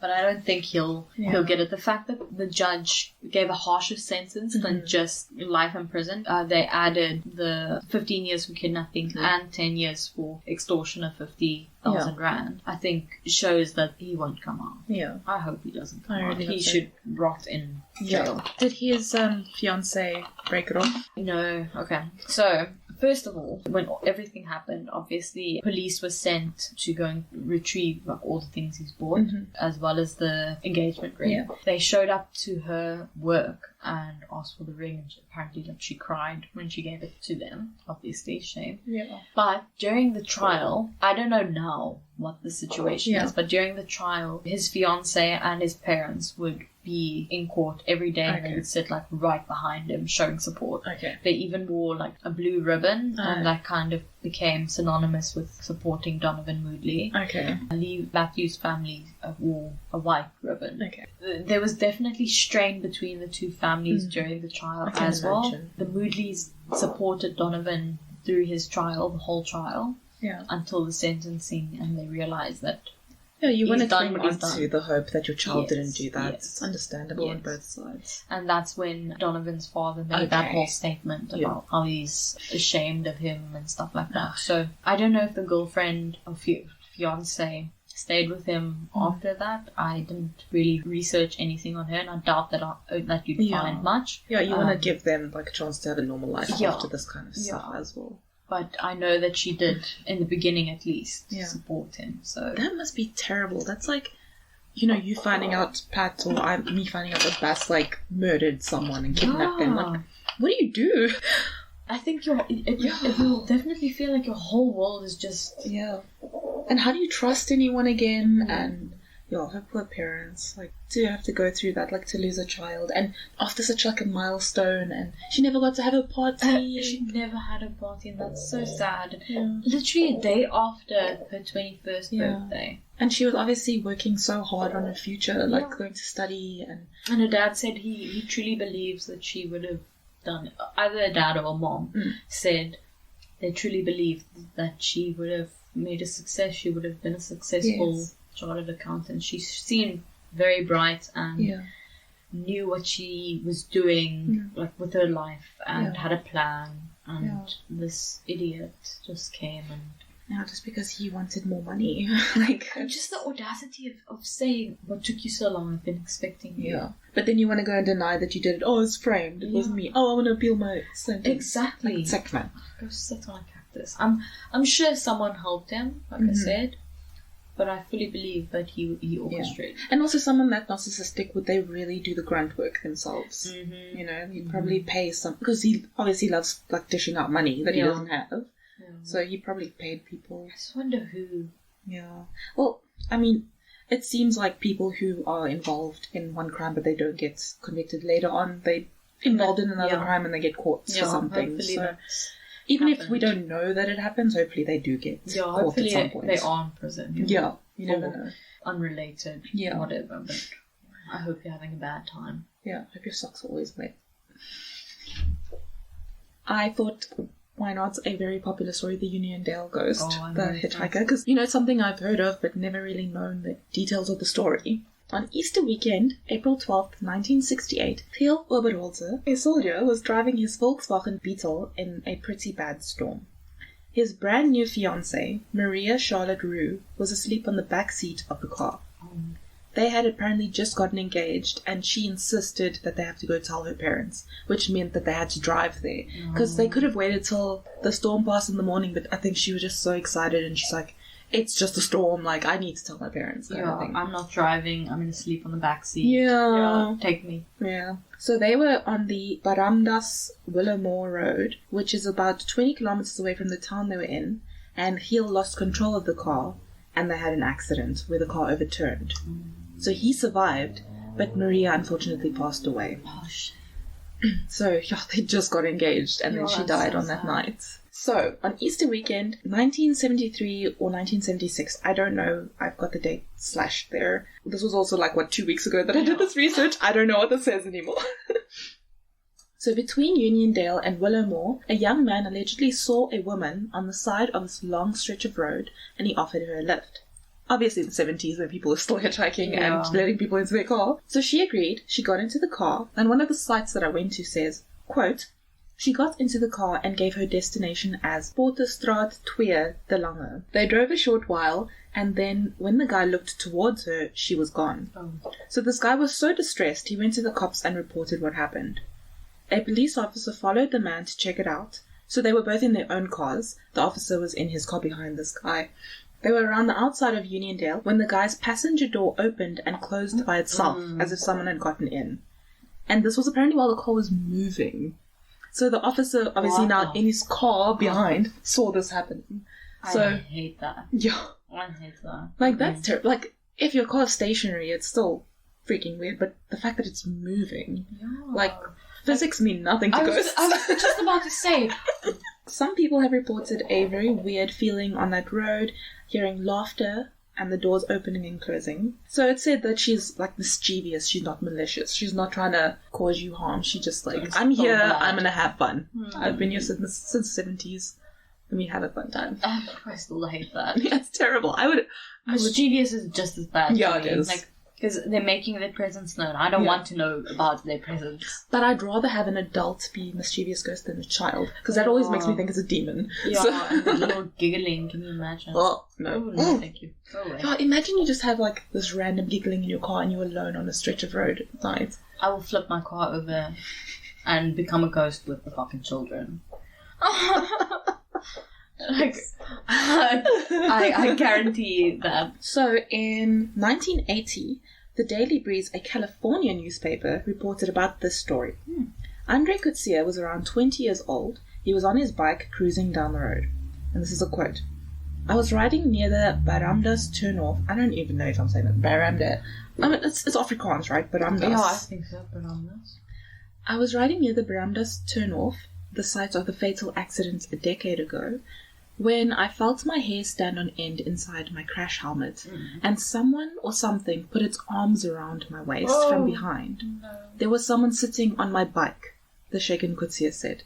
But I don't think he'll get it. The fact that the judge gave a harsher sentence than just life in prison, they added the 15 years for kidnapping and 10 years for extortion of 50,000 rand, I think shows that he won't come out. Yeah. I hope he doesn't come out. really He should rot in jail. Did his fiance break it off? No. Okay. So, first of all, when everything happened, obviously police were sent to go and retrieve all the things he's bought, as well as the engagement ring. Yeah. They showed up to her work and asked for the ring, and apparently she cried when she gave it to them. Obviously, shame. Yeah. But during the trial, I don't know now what the situation is, but during the trial, his fiance and his parents would be in court every day, and they would sit like right behind him showing support. Okay. They even wore like a blue ribbon, and that kind of became synonymous with supporting Donovan Moodley. Okay. Leigh Matthews' family wore a white ribbon. Okay. There was definitely strain between the two families during the trial as well. The Moodleys supported Donovan through his trial, the whole trial, until the sentencing, and they realised that you want to cling what he's on to done. the hope that your child didn't do that. Yes. It's understandable on both sides. And that's when Donovan's father made that whole statement about how he's ashamed of him and stuff like that. So I don't know if the girlfriend or fiance stayed with him after that. I didn't really research anything on her, and I doubt that you'd find much. Yeah, you want to give them like a chance to have a normal life after this kind of stuff as well. But I know that she did, in the beginning at least, support him. So that must be terrible. That's like, you finding out, Pat, or me finding out that Bass like murdered someone and kidnapped them. Like, what do you do? I think you'll definitely feel like your whole world is just... Yeah. And how do you trust anyone again? And... her poor parents, like, to have to go through that, like, to lose a child, and after such, like, a milestone, and she never got to have a party. She never had a party, and that's so sad. Yeah. Literally a day after her 21st birthday. And she was obviously working so hard on her future, like, going to study, and her dad said he truly believes that she would have done it. Either a dad or a mom said they truly believed that she would have made a success, she would have been a successful chartered accountant. She seemed very bright and knew what she was doing, like with her life, and had a plan. And this idiot just came and just because he wanted more money, like, and just the audacity of saying, "What took you so long? I've been expecting you." Yeah, but then you want to go and deny that you did it. Oh, it's framed. It wasn't me. Oh, I want to appeal my sentence. Exactly. Like, sick man. Go sit on a cactus. I'm sure someone helped him, like I said. But I fully believe that he orchestrated. And also someone that narcissistic, would they really do the grunt work themselves? He'd probably pay some... Because he obviously loves, like, dishing out money that he doesn't have. Yeah. So he probably paid people. I just wonder who. Yeah. Well, I mean, it seems like people who are involved in one crime but they don't get convicted later on, they involved in another crime and they get caught for something. So... Even if we don't know that it happens, hopefully they do get caught at some point. They are in prison. Yeah, you never know. Unrelated, whatever, but I hope you're having a bad time. Yeah, I hope your socks are always wet. I thought, why not, a very popular story, the Uniondale Ghost, the Hitchhiker, because, it's something I've heard of but never really known the details of the story. On Easter weekend, April 12th, 1968, Theo Oberholzer, a soldier, was driving his Volkswagen Beetle in a pretty bad storm. His brand new fiancée, Maria Charlotte Roux, was asleep on the back seat of the car. They had apparently just gotten engaged, and she insisted that they have to go tell her parents, which meant that they had to drive there. Because they could have waited till the storm passed in the morning, but I think she was just so excited, and she's like, it's just a storm, like, I need to tell my parents. I'm not driving, I'm going to sleep on the back seat. Yeah. Take me. Yeah. So they were on the Baramdas Willamore Road, which is about 20 kilometers away from the town they were in, and Heel lost control of the car, and they had an accident where the car overturned. So he survived, but Maria unfortunately passed away. Oh, shit. So, they just got engaged, and then she died on that night. So, on Easter weekend, 1973 or 1976, I don't know, I've got the date slashed there. This was also 2 weeks ago that I did this research. I don't know what this says anymore. So, between Uniondale and Willamore, a young man allegedly saw a woman on the side of this long stretch of road, and he offered her a lift. obviously the 70s when people were still hitchhiking Yeah. and letting people into their car. So she agreed. She got into the car, and one of the sites that I went to says, quote, she got into the car and gave her destination as Porterstraat 2 de Lange. They drove a short while, and then when the guy looked towards her, she was gone. Oh. So this guy was so distressed, he went to the cops and reported what happened. A police officer followed the man to check it out. So they were both in their own cars. The officer was in his car behind this guy. They were around the outside of Uniondale when the guy's passenger door opened and closed by itself, as if someone had gotten in. And this was apparently while the car was moving. So the officer, obviously now in his car behind, saw this happening. So, I hate that. Yeah. I hate that. Like, that's terrible. Like, if your car's stationary, it's still freaking weird, but the fact that it's moving, Yeah. like, physics mean nothing to I ghosts. was just about to say. Some people have reported a very weird feeling on that road, hearing laughter and the doors opening and closing. So it's said that she's like mischievous, she's not malicious, she's not trying to cause you harm, she just like, It's I'm so here, bad. I'm gonna have fun. I've been here since the 70s, let me have a fun time. I still hate that. Yeah, it's terrible. I would Mischievous is just as bad. Yeah, to it me. is. Like, because they're making their presence known. I don't want to know about their presence. But I'd rather have an adult be a mischievous ghost than a child, because that always makes me think it's a demon. Yeah, So- and the little giggling, can you imagine? Oh, Oh, no. no, thank you. Go away. Yeah, imagine you just have like this random giggling in your car and you're alone on a stretch of road at night. I will flip my car over and become a ghost with the fucking children. Like, I guarantee that. So in 1980, the Daily Breeze, a California newspaper, reported about this story. Andre Kutsia was around 20 years old. He was on his bike cruising down the road. And this is a quote. I was riding near the Baramdas turnoff. I don't even know if I'm saying that. Baramda. I mean, it's Afrikaans, right? Baramdas. Yeah, I think so, but I'm not. I was riding near the Baramdas turnoff, the site of the fatal accident a decade ago, when I felt my hair stand on end inside my crash helmet, and someone or something put its arms around my waist from behind. No. There was someone sitting on my bike, the shaken Kutsia said.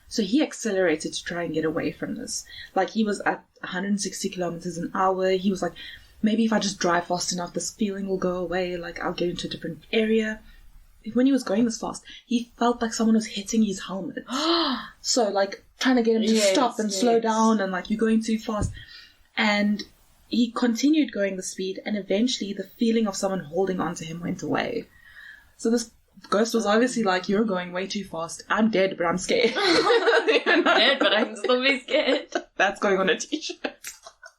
So he accelerated to try and get away from this. Like, he was at 160 kilometers an hour. He was like, maybe if I just drive fast enough, this feeling will go away. Like, I'll get into a different area. When he was going this fast, he felt like someone was hitting his helmet. So, like, trying to get him to stop and slow down, and, like, you're going too fast. And he continued going the speed, and eventually the feeling of someone holding onto him went away. So this ghost was obviously like, you're going way too fast. I'm dead, but I'm scared. I'm dead, but I can still be scared. That's going on a t-shirt.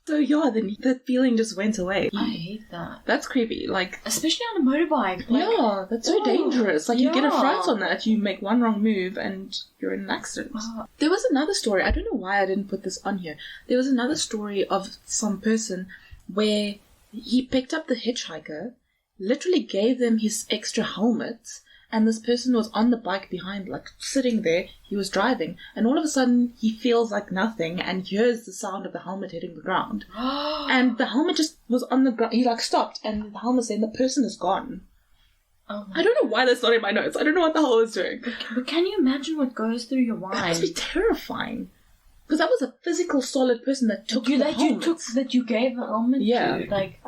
So yeah, then the feeling just went away. I hate that. That's creepy. Like, Especially on a motorbike. Like, yeah, that's so dangerous. Like, you get a yeah. fright on that, you make one wrong move and you're in an accident. There was another story, I don't know why I didn't put this on here. There was another story of some person where he picked up the hitchhiker, literally gave them his extra helmet, and this person was on the bike behind, like, sitting there. He was driving, and all of a sudden he feels like nothing and hears the sound of the helmet hitting the ground. And the helmet just was on the ground. He, like, stopped, and the helmet's there, and the person is gone. Oh I don't know why that's not in my notes. I don't know what the hell I was doing. But can you imagine what goes through your mind? That must be terrifying. Because that was a physical, solid person that took the helmet. That you gave the helmet Yeah. to. Like,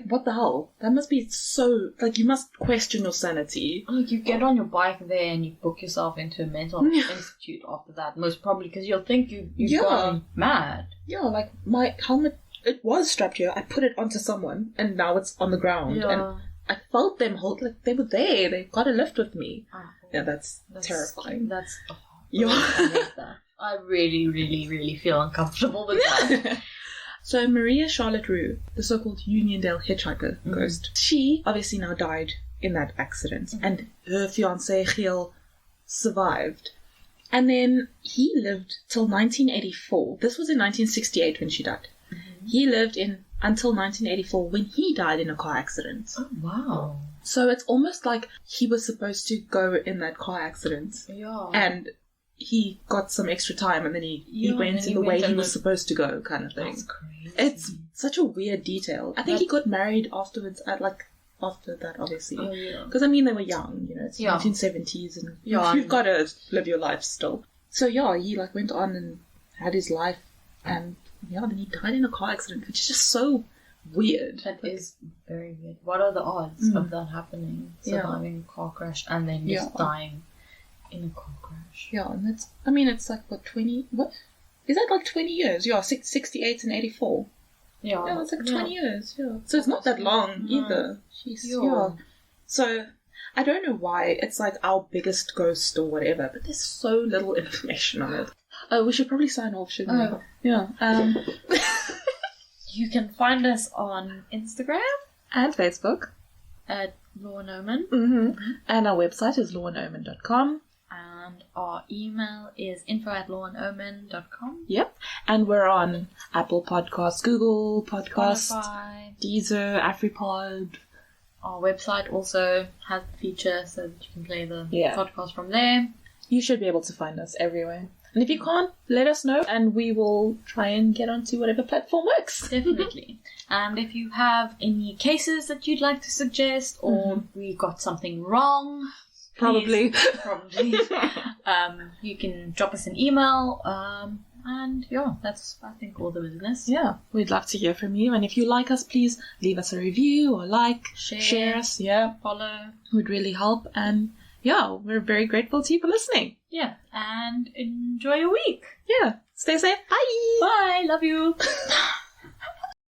what the hell? That must be so... Like, you must question your sanity. Like, you get on your bike there and you book yourself into a mental institute after that. Most probably because you'll think you've gone mad. Yeah, like, my helmet, it was strapped here. I put it onto someone, and now it's on the ground. Yeah. And I felt them hold... Like, they were there. They got a lift with me. Yeah, that's terrifying. That's... Yeah. I hate that. I really, really, really feel uncomfortable with that. So Maria Charlotte Roux, the so-called Uniondale hitchhiker ghost, she obviously now died in that accident, and her fiancé Giel survived. And then he lived till 1984. This was in 1968 when she died. He lived until 1984 when he died in a car accident. Oh, wow. So it's almost like he was supposed to go in that car accident. Yeah. And he got some extra time, and then he went in the way he was supposed to go, kind of thing. That's crazy. It's such a weird detail. I think he got married afterwards, after that, obviously. Oh, yeah. Because, I mean, they were young, it's 1970s, and you've got to live your life still. So, yeah, he, like, went on and had his life, and, yeah, then he died in a car accident, which is just so weird. That is very weird. What are the odds of that happening? Surviving a car crash and then just dying in a car crash. Yeah, and that's, I mean, it's like, what, 20, what? Is that like 20 years? Yeah, 68 and 84. Yeah, it's like 20 years, yeah. So it's not that long either. Jeez, yeah. So, I don't know why it's like our biggest ghost or whatever, but there's so little information on it. Oh, we should probably sign off, shouldn't we? Yeah. You can find us on Instagram. And Facebook. At Law and Omen. Mm-hmm. And our website is lawanomen.com. And our email is info@lawanomen.com. Yep. And we're on Apple Podcasts, Google Podcasts, Spotify, Deezer, AfriPod. Our website also has the feature so that you can play the podcast from there. You should be able to find us everywhere. And if you can't, let us know and we will try and get onto whatever platform works. Definitely. And if you have any cases that you'd like to suggest or we got something wrong... Probably. You can drop us an email. And that's, I think, all the business. Yeah, we'd love to hear from you. And if you like us, please leave us a review or share us. Yeah, follow. It would really help. And we're very grateful to you for listening. Yeah, and enjoy your week. Yeah, stay safe. Bye. Bye. Love you.